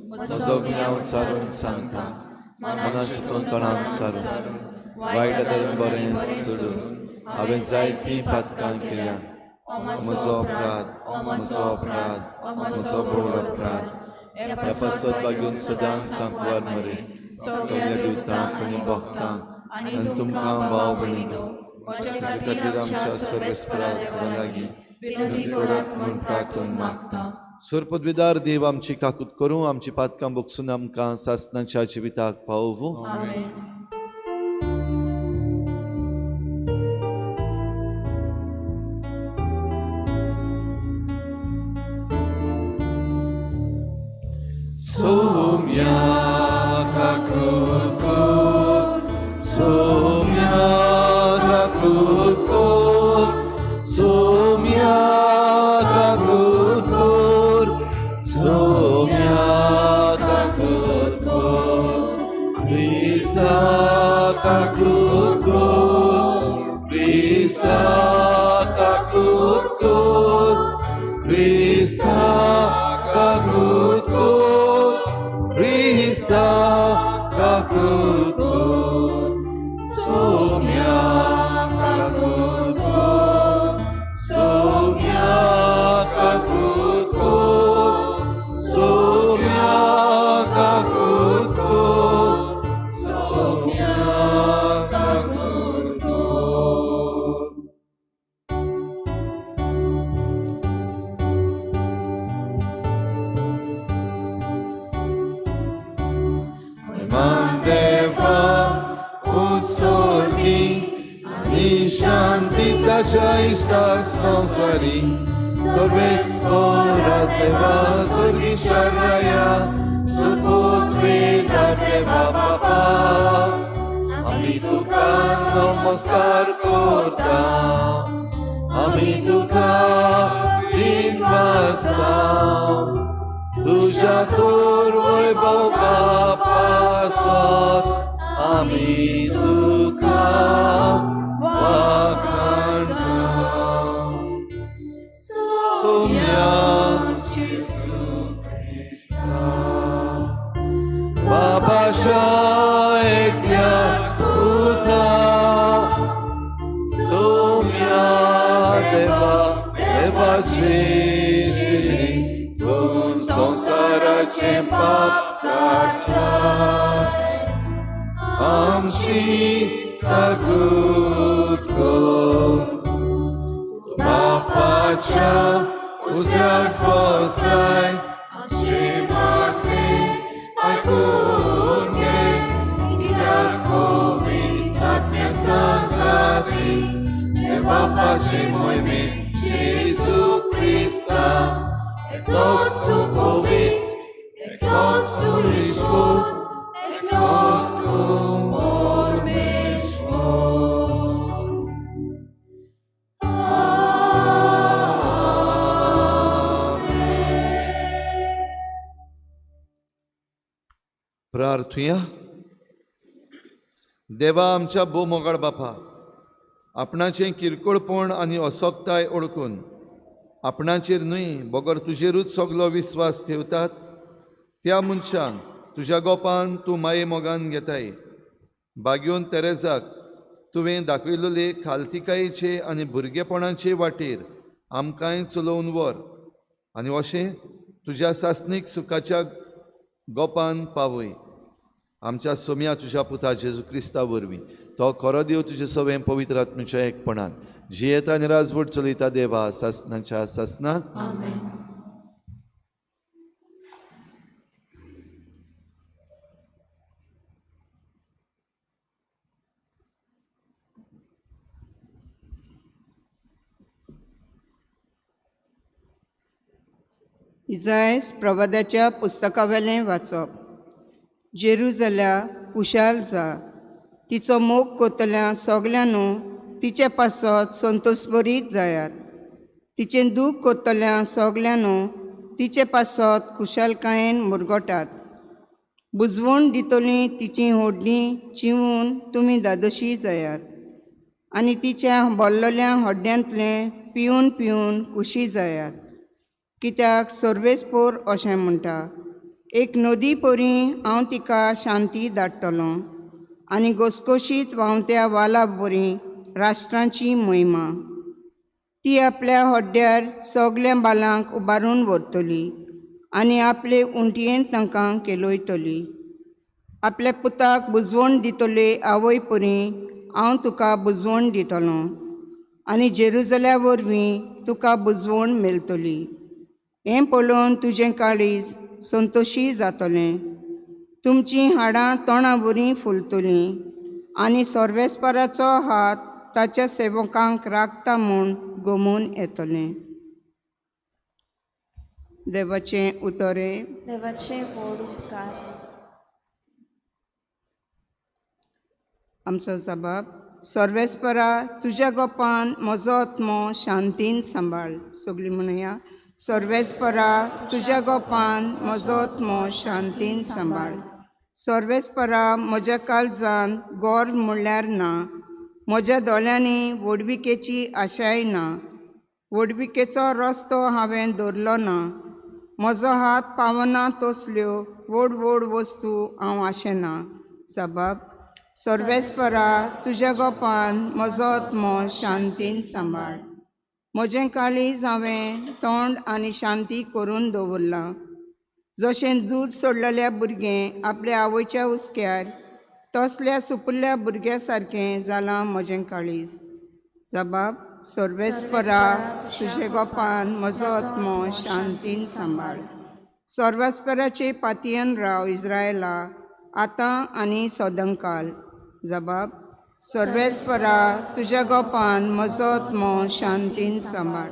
म्हजो गुन्यांव चारून सांगता. मना चिंतून तोंडाक सारून वायट आदारून बरें सोडून हांवें जायतीं पातकां केल्यां. म्हजो अपराध म्हजो बोड अपराध. ह्या पासत बागून सदांच सांकवार मरे सगळ्या देवतांक आनी भक्तांक आनी तुमकां भाव भयणीनो म्हजे खातीर आमच्या सर्वेस्परात लागीं विनंती करात म्हूण प्रार्थना मागता. सुरपदवीदार देव आमची काकूत करूं आमची पातकां बोगसून आमकां सासणाच्या जिविताक पावूं. सोम्या काकूत कोर सोम्या काकूत कोर सोम्या काकूत कोर सोम्या काकूत कोर क्रिस्ता काकूत कोर क्रिस्ता काकूत कोर क्रिस्ता काकूत कोर क्रिस्ता काकूत कोर सोम्या काकूत कोर सोम्या काकूत कोर सोम्या काकूत कोर सोम्या काकूत कोर. Mandeva utsorgi nishanti taja ista sansari सर्वेस्परा देवा sorgi sharaya suput veda deva baba ami tuka namaskar korta ami tuka din basta तुझ्या तोर वैभव बापा पासत आमी तुका वाखाणटा सोम्या जेसू क्रिस्ता बाबाच्या एकल्याच पुता सोम्या देवाची तूं संसाराचे पाप काडटा आमची काकूत बापाच्या उजवाड बसलाय आमचे मागणे ऐकून घे कित्याक पवित्र आत्म्यान सांगलाती हे बापाचे मोहिमेत जेजू क्रिस्ता एकलोच तूं पवित्र एकलोच तूं इश्वोत एकलोच तूं परमेश्वर प्रार्थुया देवा आमच्या बोमोगाळ बापा आपणाचें किरकोळपण आनी असोक्ताय ओळखून आपणाचेर न्हय बगर तुजेरूच सगलो विस्वास ठेवतात त्या मनशांक तुज्या गोपान तूं माये मोगान घेताय बागयोन तेरेजाक तुवें दाखयलेले खालतिकायेचे आनी भुरगेपणाचे वाटेर आमकांय चलोवन व्हर आनी अशें तुज्या सासणीक सुखाच्या गोपान पावय आमच्या सोम्या तुज्या पुता जेजू क्रिस्ता वरवीं तो खरो देव तुजे सवें पवित्र आत्म्याच्या एकपणान जियेता आनी राजवट चलयता देवा सासणाच्या सासना इजायस प्रवादाच्या पुस्तकावेलें वाचप जेरुजल्या कुशाल जा तिचो मोग कोतल्या सगल्यांनो तिचे पासत संतोषभरीत जायात तिचें दूख कोतल्या सगल्यांनो तिचे पासत कुशालकायेन मुरगोटात बुजवण दितली तिची होडणी चिवून तुमी दादोशी जायात आनी तिच्या बोल्लोल्या हड्ड्यांतले पिवन पिवन कुशी जायात कित्याक सर्वेस्पोर अशें म्हणटा एक नदी परी हांव तिका शांती धाडटलो आनी घसघशीत व्हांवत्या वाला बरी राष्ट्रांची मोहिमा ती आपल्या हड्ड्यार सगल्या बालांक उबारून व्हरतली आनी आपले उंटयेन तांकां केलोयतली आपल्या पुताक बुजवण दितले आवय परी हांव तुका बुजवण दितलो आनी जेरुजल्या वरवीं तुका बुजवण मेळटली हें पळोवन तुजें काळीज संतोशी जातलें तुमचीं हाडां तोंडां बरीं फुलतलीं आनी सर्वेस्पराचो हात ताच्या सेवकांक राखता म्हूण गमून येतलें देवाचें उतरे देवाचे व्हड उपकार आमचो जबाब सर्वेस्परा तुज्या गोपान म्हजो आत्मो शांतीन सांबाळ सगळीं म्हणया सर्वेस्परा तुज्या गोपान म्हजो आत्मो शांतीन सांबाळ सर्वेस्परा म्हज्या काळजान गोर म्हणल्यार ना म्हज्या दोळ्यांनी वडविकेची आशाय ना वडविकेचो रस्तो हांवें दवरलो ना म्हजो हात पावना तसल्यो व्हड व्हड वस्तू हांव आशेना जबाब सर्वेस्परा तुज्या गोपान म्हजो आत्मो शांतीन सांबाळ म्हजें काळीज हांवें तोंड आनी शांती करून दवरलां जशें दूद सोडलेल्या भुरगें आपल्या आवयच्या हुस्क्यार तसल्या सुपुल्ल्या भुरग्या सारकें जालां म्हजें काळीज जबाब सर्वेस्परा तुजे गोपान म्हजो आत्मो शांतीन सांबाळ सर्वेस्पराचे पातयेन राव इस्रायला आतां आनी सदांकाल जबाब सर्वेस्परा तुज्या गोपान म्हजो आत्मो शांतीन सांबाळ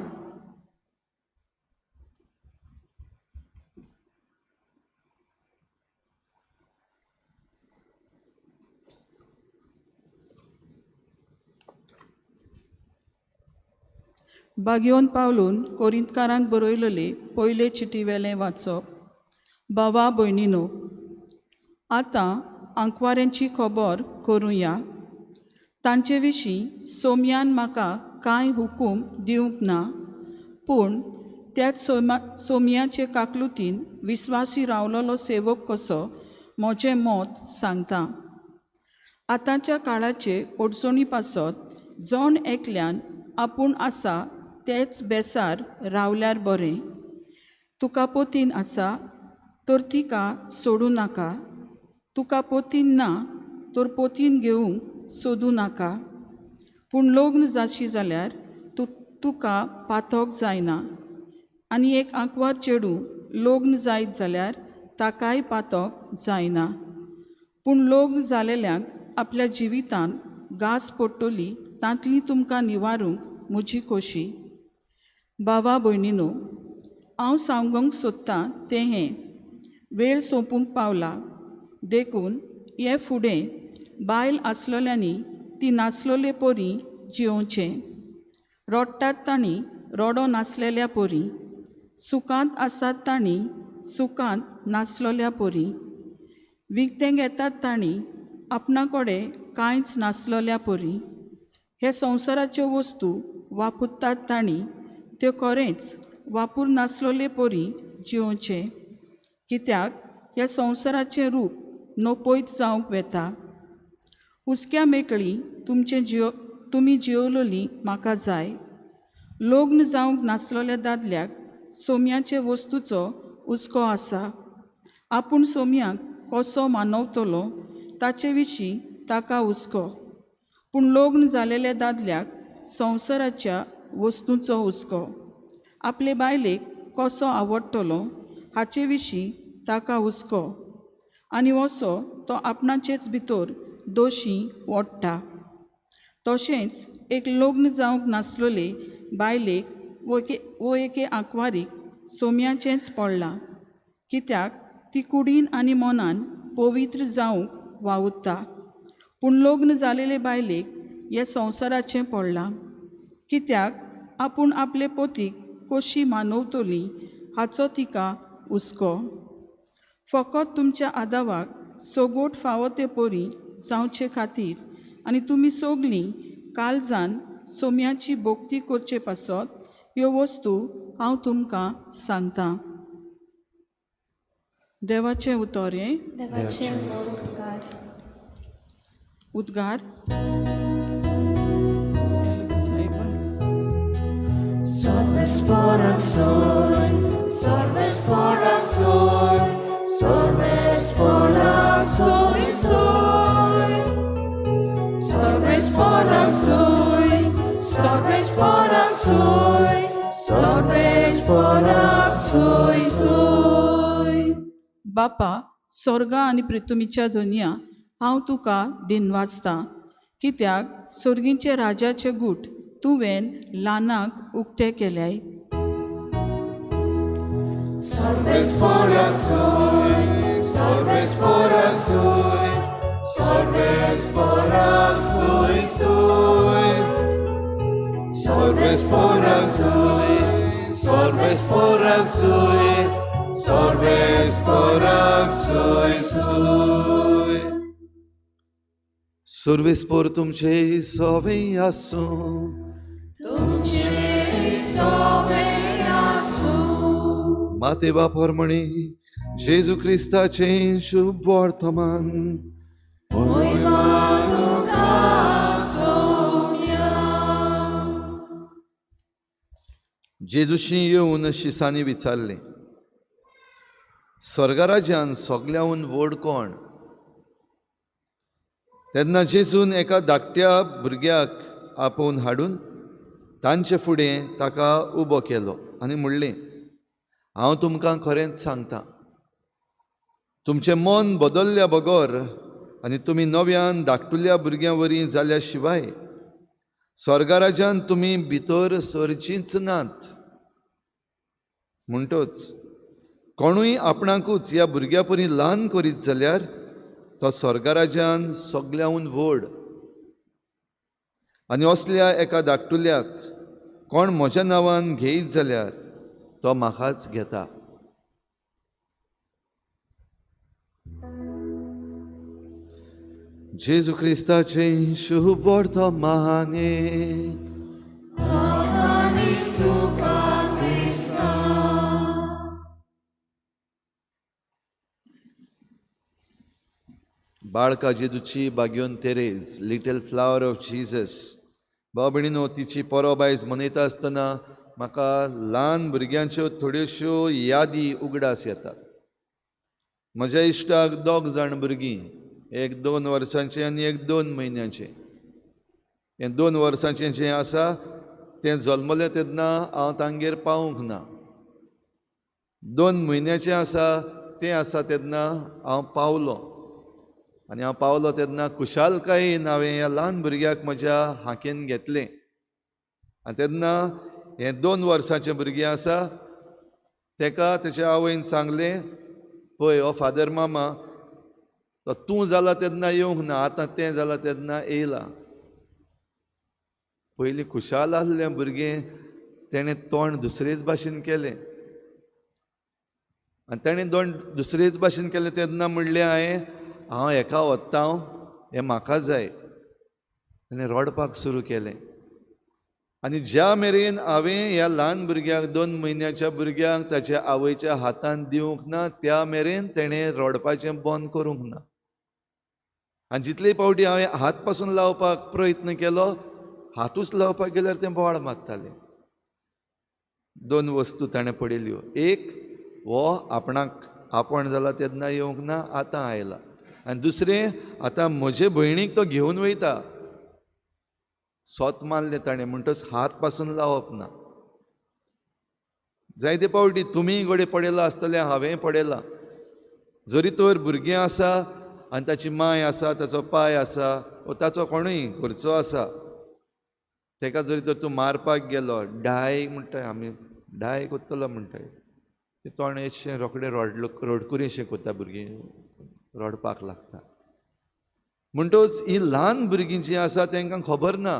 बागयोन पावलून कोरिंतकारांक बरयलेले पयले चिटी वेलें वाचप भावा भयणीनो आतां आंकवाऱ्यांची खबर करूया. तांचे विशीं सोमयान म्हाका कांय हुकूम दिवंक ना, पूण त्याच सोमयाचे काकलुतीन विस्वासी रावलोलो सेवक कसो म्हजें मत सांगता. आतांच्या काळाचे अडचणी पासत जण एकल्यान आपूण आसा तेच बेसार रावल्यार बरें. तुका पोतीन आसा तर तिका सोडूं नाका, तुका पोतीन ना तर पोतीन घेवंक सोदूं नाका. पूण लग्न जाशी जाल्यार तुका पातोक जायना, आनी एक आंकवार चेडूं लग्न जायत जाल्यार ताकाय पातोक जायना. पूण लग्न जालेल्यांक आपल्या जिवितान गास पडटली तांतली तुमकां निवारूंक म्हजी खोशी. भावा भयणीनो, हांव सांगूंक सोदतां तें हें: वेळ सोंपूंक पावला. देखून हे फुडें बायल आसलोल्यांनी ती नासलोले परी जिवचें. रडटात तांणी रडो नासलेल्या परी, सुखांत आसात तांणी सुखांत नासलोल्या परी, विकतें घेतात तांणी आपणा कडेन कांयच नासलोल्या परी. हे संवसाराच्यो वस्तू वापुरतात तांणी त्यो खरेंच वापूर नासलोले परी जिवचें. कित्याक ह्या संवसाराचें रूप नपयत जावंक वेता. हुस्क्या मेकळी तुमी जिवलोली म्हाका जाय. लग्न जावंक नासलोल्या दादल्याक सोमयाचे वस्तूचो हुस्को आसा. आपूण सोमयाक कसो मानवतलो ताचे विशीं ताका हुस्को, पूण लग्न जालेल्या दादल्याक संवसाराच्या वस्तूंचो हुस्को. आपले बायलेक कसो आवडटलो हाचे विशीं ताका हुस्को, आनी असो तो आपणाचेच भितर दोशी ओडटा. तशेंच एक लग्न जावंक नासलोले बायलेक वो एके आंकवारीक सोमयाचेंच पडलां, कित्याक ती कुडीन आनी मनान पवित्र जावंक वावुरता. पूण लग्न जालेले बायलेक हे संवसाराचें पडलां, कित्याक आपूण आपले पोतीक कशी मानवतली हाचो तिका हुस्को. फकत तुमच्या आदावाक सोगोट फावो ते परी जावचे खातीर आनी तुमी सोगलीं काळजान सोमयाची भोक्ती करचे पासत ह्यो वस्तू हांव तुमकां सांगतां. देवाचें उतोरें. देवाचे उद्गार. Sorbesporak soy, sorbesporak soy, sorbesporak soy soy. Sorbesporak soy, sorbesporak soy, sorbesporak soy soy. बापा, स्वर्गा आनी पृथ्वीच्या दुनिया हांव तुका दिनवाजतां, कित्याक सर्गीचे राजाचे गूट तुवें ल्हानाक उक्ते केल्याय. Sorbesporak soy, sorbesporak soy, sorbesporak soy soy. Sorbesporak soy, sorbesporak soy, sorbesporak soy soy. Sorbesporak तुमचे सोवे आसूं, तुमचे सोवे आसूं. मातेवा पोरमणी जेजू क्रिस्ताचें शुभ वर्तमान वयमा तुका सोम्या. जेजूशी येवन शिसांनी विचारलें, स्वर्गराज्यान सगल्याहून व्हड कोण? तेन्ना जेजून एका धाकट्या भुरग्याक आपोवन हाडून तांचे फुडें ताका उबो केलो आनी म्हणलें, हांव तुमकां खरेंच सांगतां, तुमचें मन बदल्ल्या बगोर आनी तुमी नव्यान धाकटुल्या भुरग्यां वरी जाल्या शिवाय स्वर्गराज्यान तुमी भितर सरचींच नात. म्हणटच कोणूय आपणाकूच ह्या भुरग्या परी ल्हान करीत जाल्यार तो स्वर्गराज्यान सगल्याहून व्हड. आनी असल्या एका धाकटुल्याक कोण म्हज्या नांवान घेयत जाल्यार तो म्हाकाच घेता. जेजू क्रिस्ताचे शुभ वर्तमाने Akani tuka Krista. बाळका जेजूची बागयोन Therese, little flower of Jesus. भाव भयणीनो, तिची परब आयज मनयता आसतना म्हाका ल्हान भुरग्यांच्यो थोड्योश्यो यादी उगडास येतात. म्हज्या इश्टाक 2 जाण भुरगीं, एक 2 वर्सांचें आनी एक 2 म्हयन्यांचें. हें 2 वर्सांचें जें आसा तें जल्मलें तेन्ना हांव तांगेर पावूंक ना. 2 म्हयन्याचें आसा तें आसा तेन्ना हांव पावलों. आनी हांव पावलो तेन्ना कुशालकायेन हांवें ह्या ल्हान भुरग्याक म्हज्या हाकेन घेतलें. आनी तेन्ना हें 2 वर्साचें भुरगें आसा, तेका तेच्या आवयन सांगलें, पळय हो फादर मामा, तो तूं जाला तेन्ना येवंक ना, आतां तें जाला तेन्ना येयला. पयलीं खुशाल आसलें भुरगें, तेणें तोंड दुसरेच भाशेन केलें. आनी तेणें दुसरेच भाशेन केलें तेन्ना म्हणलें हांव हेका वत्ता, हें म्हाका जाय. ताणें रडपाक सुरू केलें. आनी ज्या मेरेन हांवें ह्या ल्हान भुरग्याक 2 म्हयन्याच्या भुरग्याक ताच्या आवयच्या हातान दिवंक ना, त्या मेरेन तेणें रडपाचें बंद करूंक ना. आनी जितले फावटी हांवें हात पासून लावपाक प्रयत्न केलो, हातूच लावपाक गेल्यार तें बोवाळ मारतालें. 2 वस्तू ताणें पळयल्यो. एक, हो आपणाक आपण जाला तेन्ना येवंक ना, आतां आयला. आनी दुसरें, आतां म्हजे भयणीक तो घेवन वयता. सोत मारलें ताणें, म्हणटच हात पासून लावप ना. जायते फावटी तुमी घोडे पडयला आसतलें, हांवें पडयलां. जरी तर भुरगें आसा आनी ताची माय आसा, ताचो पाय आसा, वा ताचो कोणूय घरचो आसा, तेका जरी तर तूं मारपाक गेलो, डाय म्हणटाय आमी, डाय कोत्तलो म्हणटाय, तें तोंड अशें रोखडें रडकुरेशें कोत्ता, भुरगीं रडपाक लागता. म्हणटच ही ल्हान भुरगीं जीं आसा तांकां खबर ना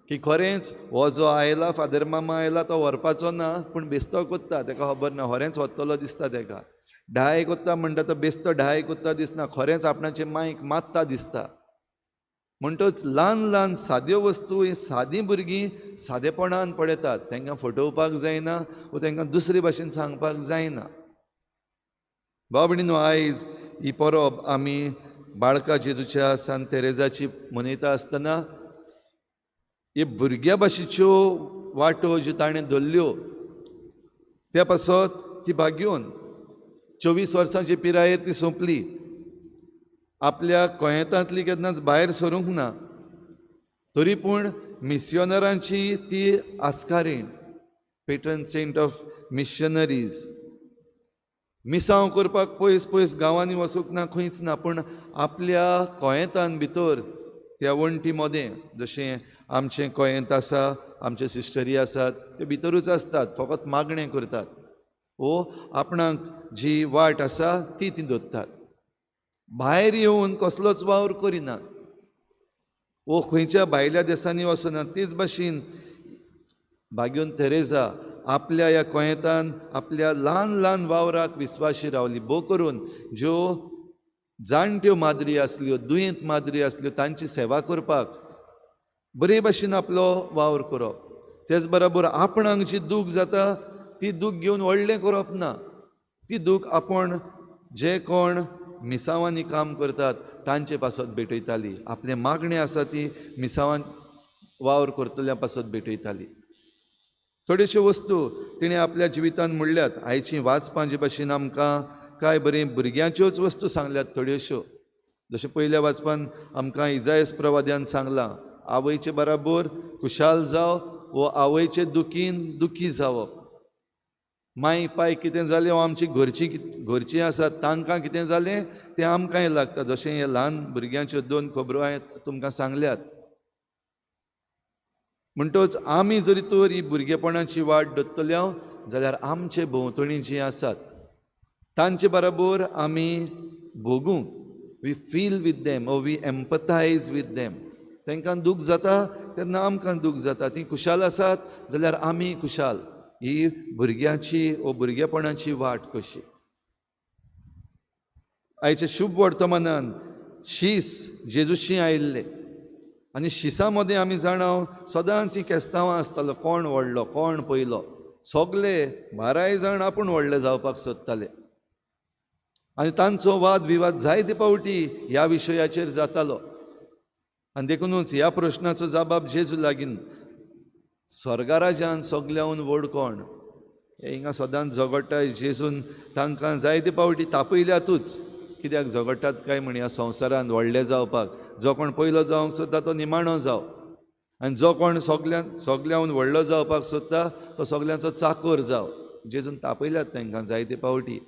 की खरेंच हो जो आयला, फादर मामा आयला, तो व्हरपाचो ना, पूण बेस्तो कोत्ता, ताका खबर ना, खरेंच वतलो दिसता ताका. ढाय कोत्ता म्हणटा तो बेस्तो ढाय कोत्ता दिसना, खरेंच आपणाचे मांयक मात्ता दिसता. म्हणटच ल्हान ल्हान साद्यो वस्तू ही सादीं भुरगीं सादेपणान पळयतात. तांकां फटोवपाक जायना, वा तांकां दुसरे भाशेन सांगपाक जायना. भाव भयणीनो, आयज ही परब आमी बाळका जेजूच्या सान तेरेजाची मनयता आसतना हे भुरग्या भाशेच्यो वाटो ज्यो ताणें धरल्यो, त्या पासत ती बागयोन 24 वर्सांची पिरायेर ती सोंपली. आपल्या गोंयांतली केन्नाच भायर सरूंक ना, तरी पूण मिस्योनरांची ती आस्कारीण, पेट्रन सेंट ऑफ मिशनरीज. मिसांव करपाक पयस पयस गांवांनी वचूंक ना, खंयच ना, पूण आपल्या गोंयांतान भितर त्या वण्टी मोदें, जशें आमचें गोंयांत आसा, आमचे सिस्टरी आसात, ते भितरूच आसतात, फकत मागणें करतात. वो आपणाक जी वाट आसा ती धरतात. भायर येवन कसलोच वावर करिनात, वो खंयच्या भायल्या देशांनी वचनात. तेच भाशेन बागयोन तेरेजा आपल्या ह्या गोंयांतान आपल्या ल्हान ल्हान वावराक विस्वाशी रावली. भोव करून ज्यो जाणट्यो माद्री आसल्यो, दुयेंत माद्री आसल्यो, तांची सेवा करपाक बरे भाशेन आपलो वावर करप. तेच बरोबर आपणाक जी दूख जाता ती दूख घेवन व्हडलें करप ना. ती दूख आपण जे कोण मिसावांनी काम करतात तांचे पासत भेटयताली. आपले मागणें आसा ती मिसावान वावर करतल्या पासत भेटयताली. थोड्योश्यो वस्तू तिणें आपल्या जिवितान म्हणल्यात. आयची वाचपां जे भाशेन आमकां कांय बरी भुरग्यांच्योच वस्तू सांगल्यात थोड्योश्यो. जशें पयल्या वाचपान आमकां इजायस प्रवाद्यान सांगलां, आवयचे बराबर खुशाल जाव वो आवयचे दुखीन दुखी जावप. माय पाय कितें जालें, वो आमची घरचीं आसात तांकां कितें जालें तें आमकांय लागता. जशें हे ल्हान भुरग्यांच्यो 2 खबरो हांवें तुमकां सांगल्यात. म्हणटच आमी जरी तर ही भुरगेपणाची वाट धरतल्या जाल्यार आमचे भोंवतणी जीं आसात तांचे बरोबर आमी भोगूंक, वी फील वीथ देम, ओ वी एम्पथायज वीथ देम. तांकां दूख जाता तेन्ना आमकां दूख जाता. तीं खुशाल आसात जाल्यार आमी खुशाल. ही भुरग्याची ओ भुरगेपणाची वाट कशी. आयच्या शुभ वर्तमानान शीस जेजूशी आयिल्ले आनी शिसा मदें आमी जाणाव सदांच ही केस्तांवां आसतालो, कोण व्हडलो कोण पयलो, सगळे 12 जाण आपूण व्हडले जावपाक सोदताले आनी तांचो वाद विवाद जायते पावटी ह्या विशयाचेर जातालो. आनी देखूनच ह्या प्रश्नाचो जबाब जेजू लागीं, स्वर्गा राज्यांत सगल्याहून व्हड कोण, हे हिंगा सदांच झगडटाय. जेजून तांकां जायते पावटी तापयल्यातूच, कित्याक झगडटात काय म्हण ह्या संवसारांत व्हडले जावपाक. जो कोण पयलो जावंक सोदता तो निमाणो जाव, आनी जो कोण सगल्याहून व्हडलो जावपाक सोदता तो सगल्यांचो चाकर जाव. जेजून तापयल्यात तांकां जायते पावटी.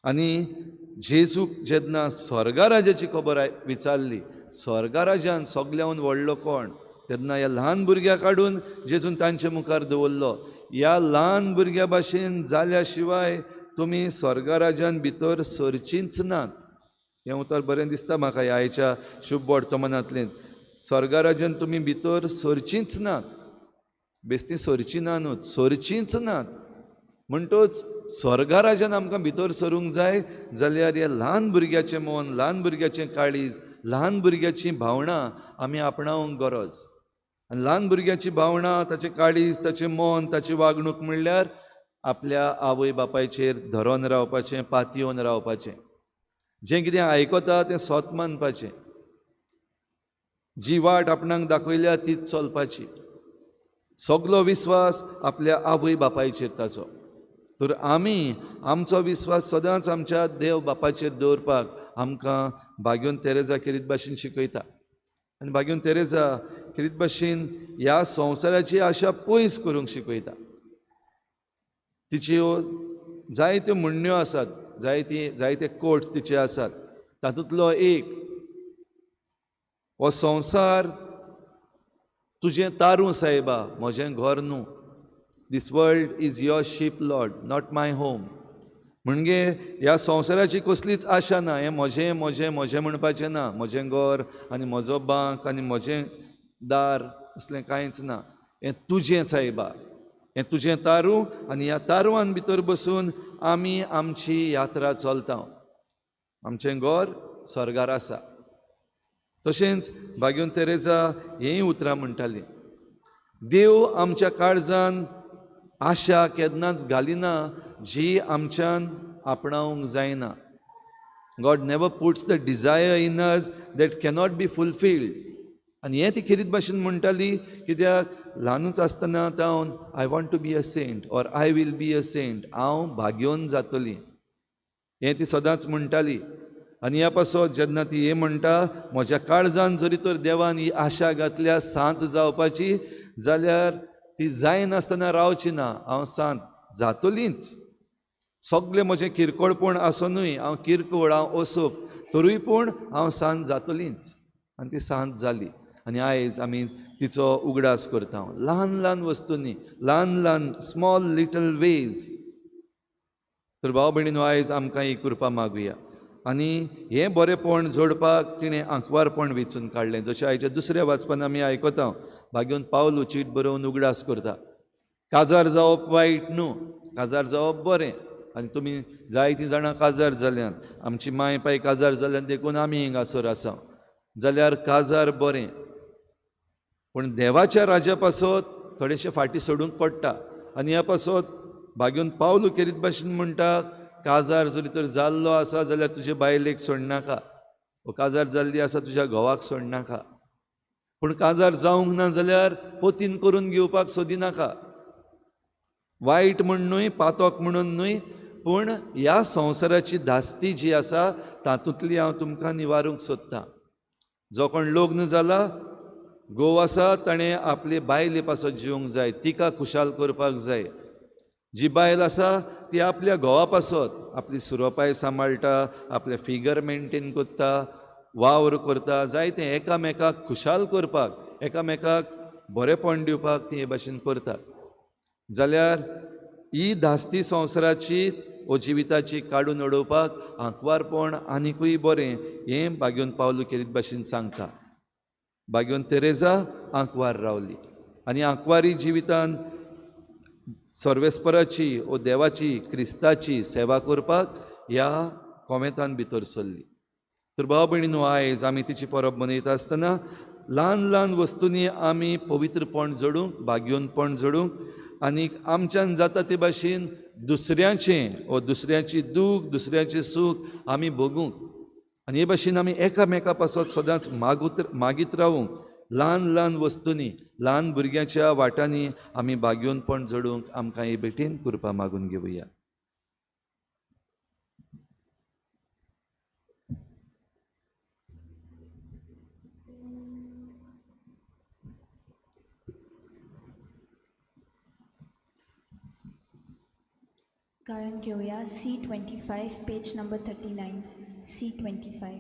आनी जेजूक जेन्ना स्वर्गा राज्याची खबर विचारली, स्वर्गा राज्यांत सगल्याहून व्हडलो कोण, तेन्ना ह्या ल्हान भुरग्याक काडून जेजून तांचे मुखार दवरलो. ह्या ल्हान भुरग्या भाशेन जाल्या शिवाय तुमी स्वर्गा राज्यान भितर सरचींच नात. हें उतर बरें दिसता म्हाका ह्या आयच्या शुभ वर्तमानांतल्यान. स्वर्गा राज्यान तुमी भितर सरचींच नात, बेश्टी सरची ना न्हू, सरचींच नात. म्हणटच स्वर्गा राज्यान आमकां भितर सरूंक जाय जाल्यार हे ल्हान भुरग्याचें मन, ल्हान भुरग्याचें काळीज, ल्हान भुरग्याची भावना आमी आपणावंक गरज. आनी ल्हान भुरग्याची भावना, ताचें काळीज, ताचें मन, ताची वागणूक म्हणल्यार आपल्या आवय बापायचेर धरून रावपाचें, पातयेवन रावपाचें. जें कितें आयकता तें स्वत मानपाचें. जी वाट आपणाक दाखयल्या तीच चलपाची. सगलो विस्वास आपल्या आवय बापायचेर ताचो. तर आमी आमचो विस्वास सदांच आमच्या देव बापाचेर दवरपाक आमकां भाग्योन तेरेजा किरीत भाशेन शिकयता. आनी भाग्योन तेरेजा किरीत भाशेन ह्या संवसाराची आशा पयस करूंक शिकयता. तिच्यो जायत्यो म्हणण्यो आसात, जायते कोट्स तिचे आसात. तातूंतलो एक, हो संवसार तुजें तारू सायबा, म्हजें घर न्हू. This world is your sheep Lord, not my home. म्हणजे ह्या संवसाराची कसलीच आशा ना. हें म्हजें म्हजें म्हजें म्हणपाचें ना. म्हजें घर आनी म्हजो बांक आनी म्हजें दार असलें कांयच ना. हें तुजें सायबा, हें तुजें तारू, आनी ह्या तारवान भितर बसून आमी आमची यात्रा चलता. आमचें घर स्वर्गार आसा. तशेंच भाग्योन तेरेजा हेंय उतरां म्हणटाली, देव आमच्या काळजान आशा केन्नाच घालिना जी आमच्यान आपणावंक जायना. God never puts the desire in us that cannot be fulfilled. आनी हें ती खरीत भाशेन म्हणटाली, कित्याक ल्हानूच आसतना जावन I want to be a saint or I will be a saint, हांव भाग्योन जातली, हें ती सदांच म्हणटाली. आनी ह्या पासत जेन्ना ती हें म्हणटा, म्हज्या काळजान जरी तर देवान ही आशा घातल्या सांत जावपाची, जाल्यार ती जायनासतना रावची ना. हांव सांत जातलींच. सगळें म्हजें किरकोळपण आसुनूय, हांव किरकोळ, हांव ओसूक, तरूय पूण हांव सांत जातलींच. आनी ती सांत जाली. आनी आयज आमी तिचो उगडास करता ल्हान ल्हान वस्तूंनी, ल्हान ल्हान स्मॉल लिटल वेज. तर भाव भयणीनो, आयज आमकां ही कृपा मागुया. आनी हें बरेंपण जोडपाक तिणें आंकवारपण वेंचून काडलें. जशें आयच्या दुसऱ्या वाचपान आमी आयकता, भाग्योन पावलो चीट बरोवन उगडास करता. काजार जावप वायट न्हू, काजार जावप बरें. आनी तुमी जायतीं जाणां काजार जाल्यात, आमची माय पाय काजार जाल्यान देखून आमी हिंगासर आसा, जाल्यार काजार बरें. पूण देवाच्या राज्या पासत थोडेशें फाटीं सोडूंक पडटा. आनी ह्या पासत भाग्योन पावलो केरीत भाशेन म्हणटा, काजार जरी तर जाल्लो आसा जाल्यार तुजे बायलेक सोडनाका, काजार जाल्ली आसा तुज्या घोवाक सोडनाका. पूण काजार जावंक ना जाल्यार पोतीन करून घेवपाक सोदिनाका. वायट म्हण न्हय, पातक म्हणून न्हय, पूण ह्या संवसाराची धास्ती जी आसा तातूंतली हांव तुमकां निवारूंक सोदतां. जो कोण लग्न जाला, घोव आसा, ताणें आपले बायले पासत जिवंक जाय, तिका खुशाल करपाक जाय. जी बायल आसा ती आपल्या घोवा पासत आपली सुरोपाय सांबाळटा, आपले फिगर मेंटेन करता, वावर करता, जायतें एकामेकाक खुशाल करपाक, एकामेकाक बरेंपण दिवपाक ती हे भाशेन करता. जाल्यार ही धास्ती संवसाराची वो जिविताची काडून उडोवपाक आंकवारपण आनिकूय बरें, हें भाग्योन पावलो केरीत भाशेन सांगता. भाग्योन तेरेजा आंकवार रावली आनी आंकवारी जिवितान सर्वेस्पराची वो देवाची, क्रिस्ताची सेवा करपाक ह्या कोमेतान भितर सरली. तर भाव भयणीनो, आयज आमी तिची परब मनयता आसतना ल्हान ल्हान वस्तूंनी आमी पवित्रपण जडूंक, भाग्योनपण जडूंक आनी आमच्यान जाता ते भाशेन दुसऱ्याचें वा दुसऱ्याची दूख, दुसऱ्याचें सूख आमी भोगूंक आनी हे भाशेन आमी एकामेका पासत सदांच मागीत रावूंक, ल्हान ल्हान वस्तूंनी, ल्हान भुरग्याच्या वाटांनी आमी भाग्योनपण जडूंक आमकां हे भेटेन कृपा मागून घेवया. गायन घेऊया C25 पेज नंबर 39. C25.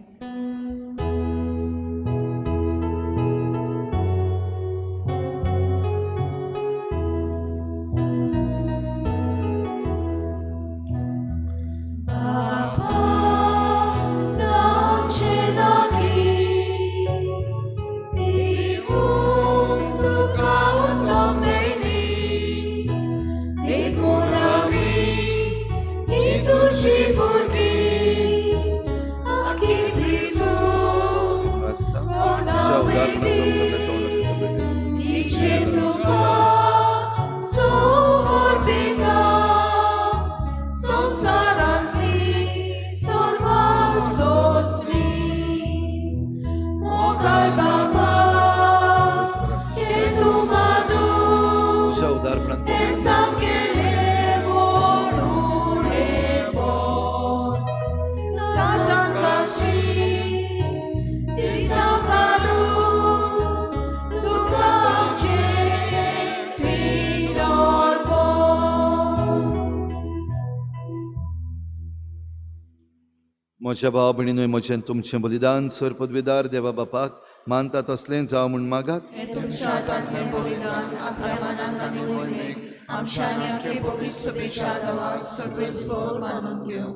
म्हज्या भाव भयणीनो, म्हजें तुमचें बलिदान सर पदवीदार देवा बापाक मानता तसलें जावं म्हूण मागात. हे तुमच्या हातांतलें बलिदान आपल्या मनाक आनी वळमेक आमच्या आनी आख्खे पवित्र सभेच्या आदाराक सगळेच मानून घेवं.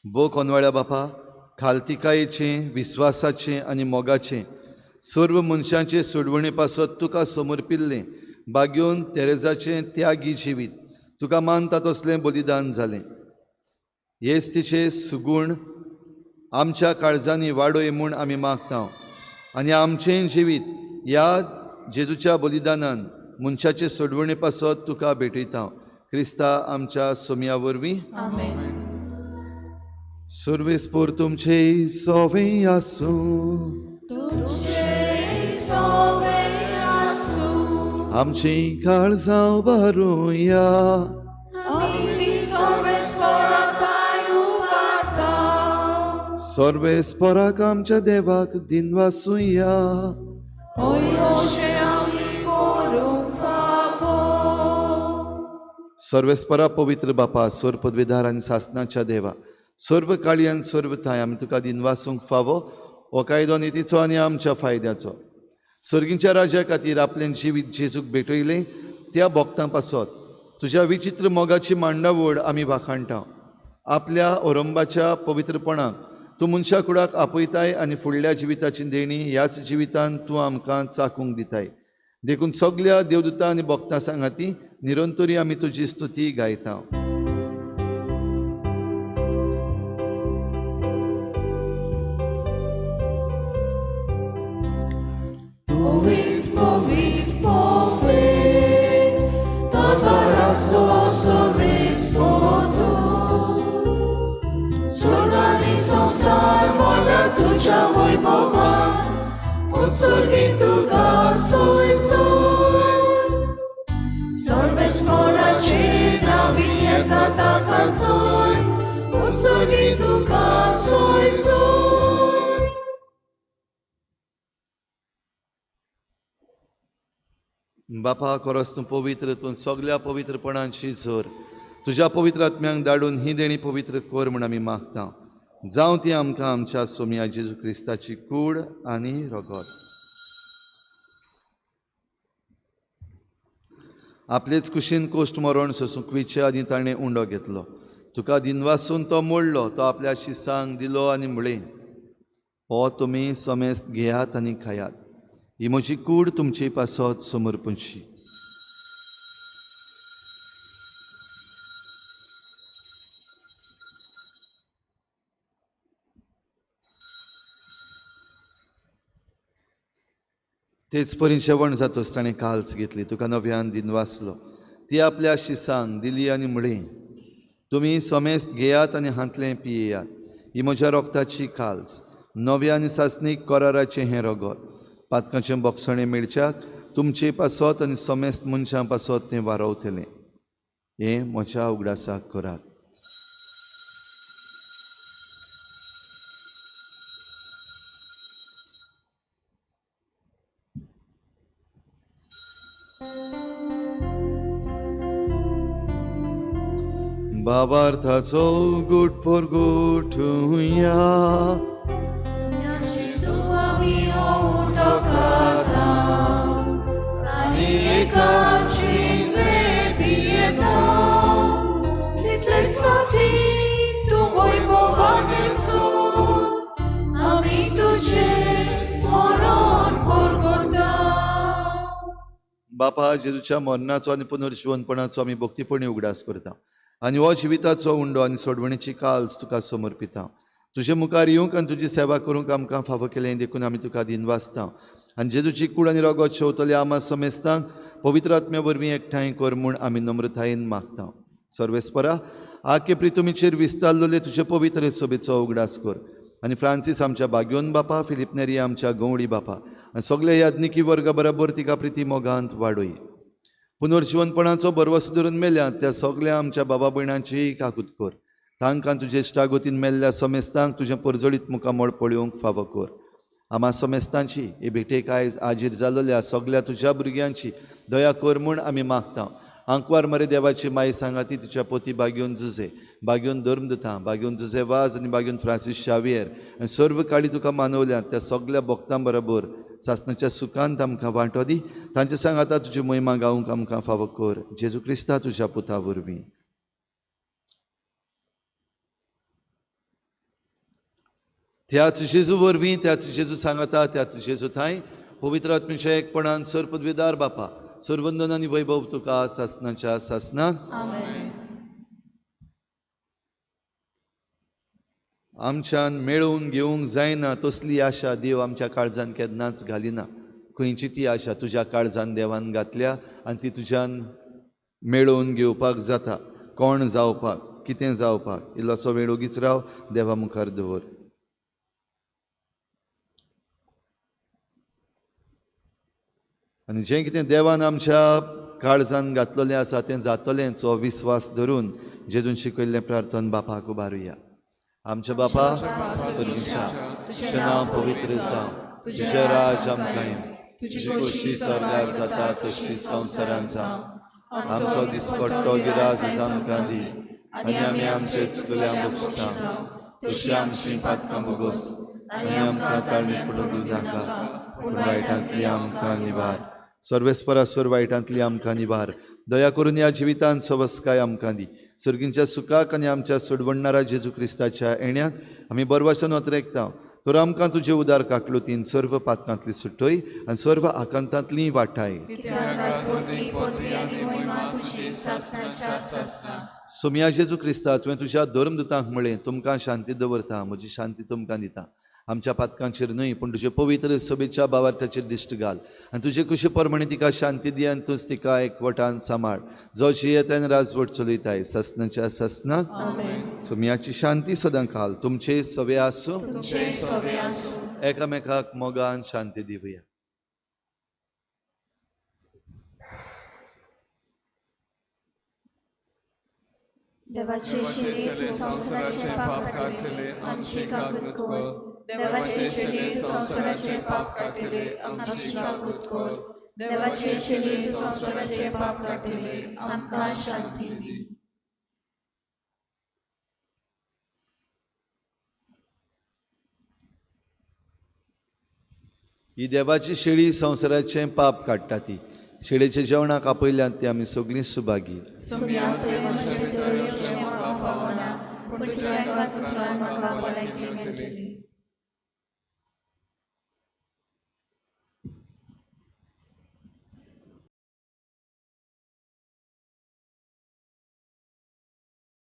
बो कोनवाळ्या बापा, खालतिकायेचें, विस्वासाचें आनी मोगाचें सर्व मनशांचे सोडवणे पासत तुका समर्पिल्लें बाग्योन तेरेजाचें त्यागी जिवीत तुका मानता तसलें बलिदान जालें. हेच तिचे सुगूण आमच्या काळजांनी वाडोय म्हूण आमी मागता आनी आमचें जिवीत ह्या जेजूच्या बलिदानान मनशाचे सोडवणे पासत तुका भेटयता. क्रिस्ता आमच्या सोम्या वरवीं. आमेन. सर्वेस्पोर तुमचे सोवें आसूं, आमची काळजां भरुया, सर्वेस्पराक आमच्या देवाक दिनवासुया. सर्वेस्परा पवित्र बापा, सर पदवीदार आनी सासणाच्या देवा, सर्व काळी आनी सर्व थाय आमी तुका दिनवासूंक फावो हो कायदो नितीचो आनी आमच्या फायद्याचो. सर्गींच्या राजा खातीर आपलें जिवीत जेजूक भेटयलें त्या भक्तां पासत तुज्या विचित्र मोगाची मांडावळ आमी वाखाणटा. आपल्या औरंबाच्या पवित्रपणाक तूं मनशा कुडाक आपयताय आनी फुडल्या जिविताची देणी ह्याच जिवितान तूं आमकां चाकूंक दिताय. देखून सगल्या देवदूतां आनी भक्तां सांगाती निरंतरी आमी तुजी स्तुती गायता. Tuja wojmowa, odsurwi tuga soj soj. Sorves moracie na wieta taka soj, odsurwi tuga soj soj. बापा, खरोच तूं पवित्र, तूं सगल्या पवित्रपणांची झर तुज्या पवित्र आत्म्यांक धाडून ही देणी पवित्र कर म्हूण आमी मागता. जावं ती आमकां आमच्या सोम्या जेजू क्रिस्ताची कूड आनी रगत. आपलेच कुशीन कोश्ट मरण सोंसुकवीचे आनी ताणें उंडो घेतलो. तुका दिनवासून तो मोडलो, तो आपल्या शिसांक दिलो आनी म्हळें, हो तुमी समेस्त घेयात आनी खायात. ही म्हजी कूड तुमचे पासत समर्पणशी. तेच परी जेवण जातोच ताणें काल्स घेतली, तुका नव्यान दिन वाचलो. ती आपल्या शिसांक दिली आनी म्हळें, तुमी समेस्त घेयात आनी हातलें पियेयात. ही म्हज्या रोगताची काल्स, नव्या आनी सासणीक कराराचें हें रगत. पातकाचें बोगसणें मेळच्याक तुमचे पासत आनी समेस्त मनशां पासत तें वारवतलें. हें म्हज्या उगडासाक करात. बाबार्थाचो गूट पर गोठुया. Jesu आमी हो उटो खाता आनी एकाचें पियेता. तितलेच फावटी तूं वैभवान येसो आमी तुजें मरण परगटा. बापा, जेजूच्या मरणाचो आनी पुनर्जीवनपणाचो आमी भक्तीपणी उगडास करता आनी हो जिविताचो उंडो आनी सोडवणेची काल्स तुका समर्पिता. तुजे मुखार येवंक आनी तुजी सेवा करूंक आमकां फावो केलें देखून आमी तुका दिन वाचता. आनी जेजूची कूड आनी रगत शेवतले आमा समेस्तांक पवित्र आत्म्या वरवीं एकठांय कर म्हूण आमी नम्रतायेन मागता. सर्वेस्परा, आखे प्रितुमीचेर विस्तारलोले तुजे पवित्र सोबेचो उगडास कर. आनी फ्रांसीस आमच्या बाग्योन बापा, फिलिप नेरी आमच्या गवळी बापा आनी सगळे याज्ञिकी वर्गा बरोबर तिका प्रिती मोगांत वाडोय. पुनर्जीवनपणाचो बरवस धरून मेल्यात त्या सगळ्या आमच्या बाबा भयणांची काकूत कर. तांकां तुजे इश्टागोतीन मेल्ल्या समेस्तांक तुजें परजळीत मुखामळ पळोवंक फावो कर. आमा समेस्तांची हे भेटेक आयज आजीर जाल्ल्या सगळ्या तुज्या भुरग्यांची दया कर म्हूण आमी मागता. आंकवार मरे देवाची माई सांगाती तुज्या पोती बाग्योन जुजे, बाग्योन धर्मदतां, बाग्योन जुजे वाज आनी बाग्योन फ्रांसीस शावियर आनी सर्व काळी तुका मानवल्यात त्या सगळ्या भक्तां बरोबर सासणाच्या सुखांत आमकां वांटो दी. तांचे सांग आतां तुजी महिमा गावंक आमकां फावो कर. जेजू क्रिस्ता तुज्या पुता वरवीं. त्याच जेजू वरवीं, त्याच जेजू सांगाता, त्याच जेजू थंय पवित्र आत्म्याच्या एकपणान सर्पद्वेदार बापा, सर्वंदन आनी वैभव तुका सासणाच्या सासणाक. आमच्यान मेळोवन घेवंक जायना तसली आशा देव आमच्या काळजान केन्नाच घालिना. खंयची ती आशा तुज्या काळजान देवान घातल्या आनी ती तुज्यान मेळोवन घेवपाक जाता. कोण जावपाक, कितें जावपाक, इल्लोसो वेळ ओगीच राव, देवा मुखार दवर. आनी जें कितें देवान आमच्या काळजान घातलेलें आसा तें जातलेंचो विस्वास धरून जेजून शिकयल्लें प्रार्थन बापाक उबारुया. आमच्या बापा स्वर्गीच्या, तुजें नांव पवित्र जावं, तुजें राज आमकां येवं, तुजी खोशी स्वर्गार जाता तशी संवसारांत जावं. आमचो दिसपट्टो गिराज आमकां दी आनी आमी आमचे चुकल्यांक बक्षिता तशी आमची पातकां बोगोस आनी आमकां ताळमेत पडूंक दिवं नाका, पूण वायटांतली आमकां निवार. सर्वेस्परासोर वायटांतली आमकां निवार. दया करून ह्या जिवितांत सवस्काय आमकां दी. सर्गींच्या सुखाक आनी आमच्या सोडवणणारा जेजू क्रिस्ताच्या येण्याक आमी बरवशान वतरेकता. तर आमकां तुजे उदार काकलुतीन सर्व पातकांतली सुटोय आनी सर्व आकांतांतली वाटाय. सोम्या जेजू क्रिस्ता, तुवें तुज्या धर्मदूतांक म्हळें, तुमकां शांती दवरता, म्हजी शांती तुमकां दिता. आमच्या पातकांचेर न्हय पूण तुजे पवित्र सोबेच्या बावार्थाचेर दिश्ट घाल आनी तुजे कुशी परमणी तिका शांती दी आनी तूंच तिका एकवटान सांबाळ. जो जियेतान राजवट चलयताय ससनाच्या ससनाक. सोम्याची शांती सदां घाल. तुमचे सवे आसूं. एकामेकाक मोगान शांती दिवया. देवाचे शिरे संसाराचे पाप काढले आमची काकूत कर. देवाचे शिरे संसाराचे पाप काढले आमची काकूत कर. देवाचे शिरे संसाराचे पाप काढले आमकां शांती दी. ही देवाची शेळी संसाराचे पाप काडटा ती. शेळेच्या जेवणाक आपयल्यात ती आमी सगळीं सुभागी.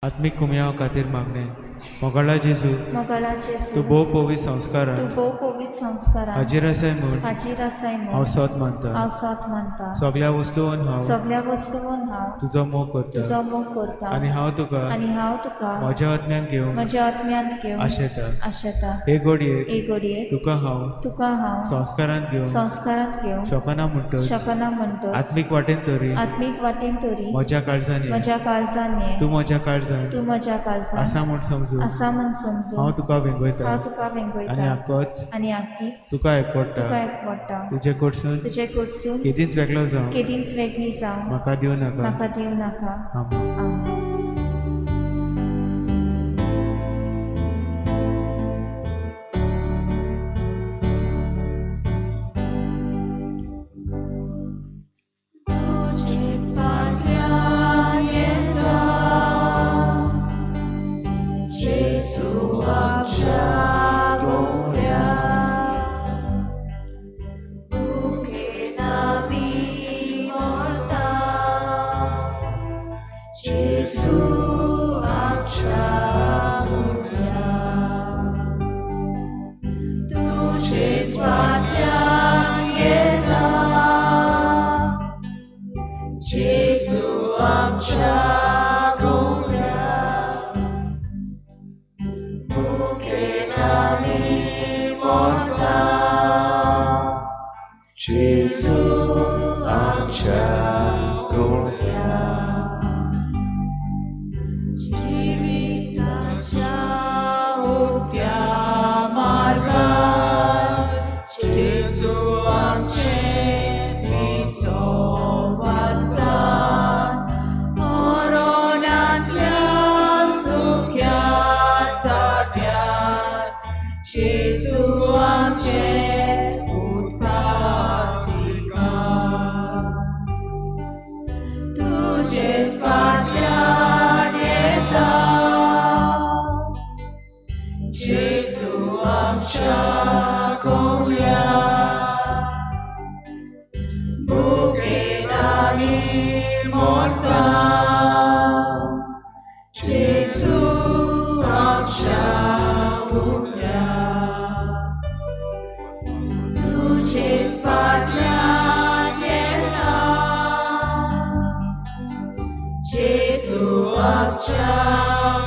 आत्मीक कुमयाव खातीर मागणें. मोगाळा जेजू मोगळा जेजू तूं भोव पवित्र संस्कारां तूं भोव पवित्र संस्कारां हाजीर आसाय म्हूण हाजीर आसाय हांव म्हूण सोत मानता हांव सोत मानता सगळ्या वस्तूंन हांव सगळ्या वस्तूंन हांव तुजो मोग करता तुजो मोग करता आनी हांव तुका आनी हांव तुका म्हज्या आत्म्यान घेवन म्हज्या आत्म्यांत घेवन आशेता आशेता हे घडयेक एक घडयेक तुका हांव तुका हांव संस्कारांत घेवन संस्कारांत घेवन शकना म्हणटच शकना म्हणटो आत्मीक वाटेन तरी आत्मीक वाटेन तरी म्हज्या काळजांनी म्हज्या काळजान ये तूं म्हज्या काळजांत तूं म्हज्या काळजान आसा म्हूण समजून आसा म्हण समजून हांव तुका वेंगयता हांव तुका आनी वेंगयता आक्कोच आनी आख्खीच तुका एकपडटा तुका एकवडटा तुजे कडसून तुजे कडसून केदींच वेगळो जावं केदींच वेगळी जावं म्हाका दिवं नाका म्हाका दिवं नाका आमेन. आमेन. तुजेच पातळ्यान येता जेजू आमच्या गोव्या भुकेन आमी मरता जेजू आमच्या गोव्या तुजेच पातळ्यान येता जेजू आमच्या गोव्या भुकेन आमी मरता जेजू आमच्या गोव्या जिविताच्या उक्त्या मार्गार जेजू आमचे विश्वासांत मरणांतल्या सुख्या जाग्यार जेजू आमचे तुजेच पातळ्यान येता जेजू आमच्या गोव्या भुकेन आमी मरता जेजू आमच्या गोव्या तुजेच पातळ्यान येता जेजू आमच्या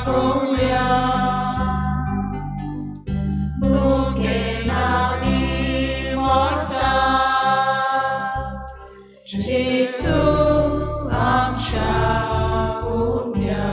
गोव्या भुकेन आमी मरता जेजू आमच्या गोव्या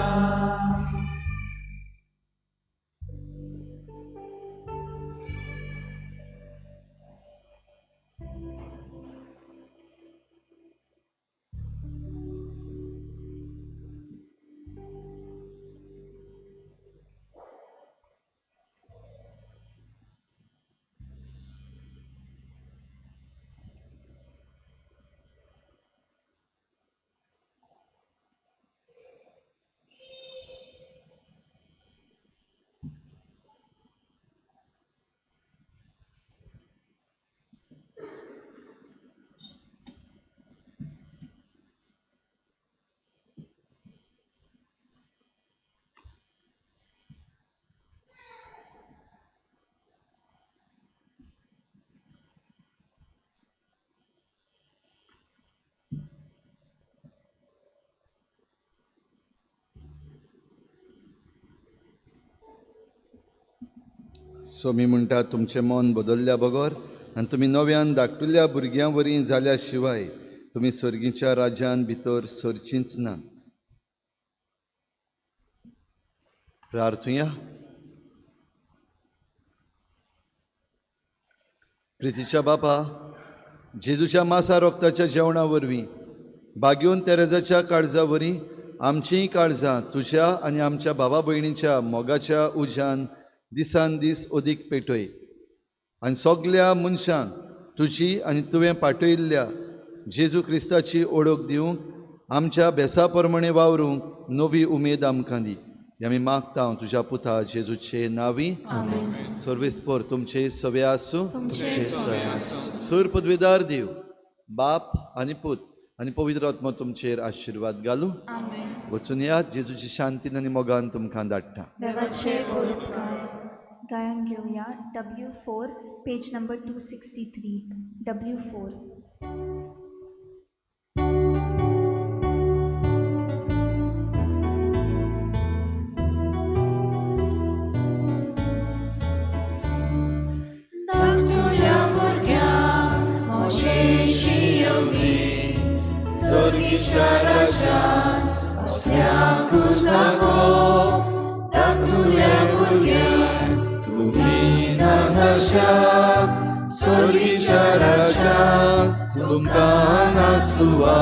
सो मी म्हणटा तुमचें मन बदल्ल्या बगर आनी तुमी नव्यान धाकटुल्या भुरग्यां वरी जाल्या शिवाय तुमी सर्गीच्या राज्यान भितर सरचींच नात. प्रार्थुया. प्रितीच्या बापा, जेजूच्या मासा रोगताच्या जेवणा वरवीं बागयोन तेरेजाच्या काळजा वरी आमचींय काळजां तुज्या आनी आमच्या भावा भयणीच्या मोगाच्या उज्यान दिसान दीस अदीक पेटय आनी सगल्या मनशांक तुजी आनी तुवें पाठयल्ल्या जेजू क्रिस्ताची ओळख दिवंक आमच्या बेसा प्रमाणे वावरूंक नवी उमेद आमकां दी. आमी मागता हांव तुज्या पुता जेजूचे नांवी. सर्वेस्पर तुमचे सवे आसूं. सर पदवेदार देव, बाप आनी पूत आनी पवित्र आत्मा तुमचेर आशिर्वाद घालूं. आमेन. वचून यात, जेजूची शांतीन आनी मोगान तुमकां धाडटा. देवाचे गोड उपकार. गायन घेऊया W4 page number 263. W4. Sorgicia rajan, osniakus zago, tatulia burgian, tuminas hashat, sorgicia rajan, tumkana suwa.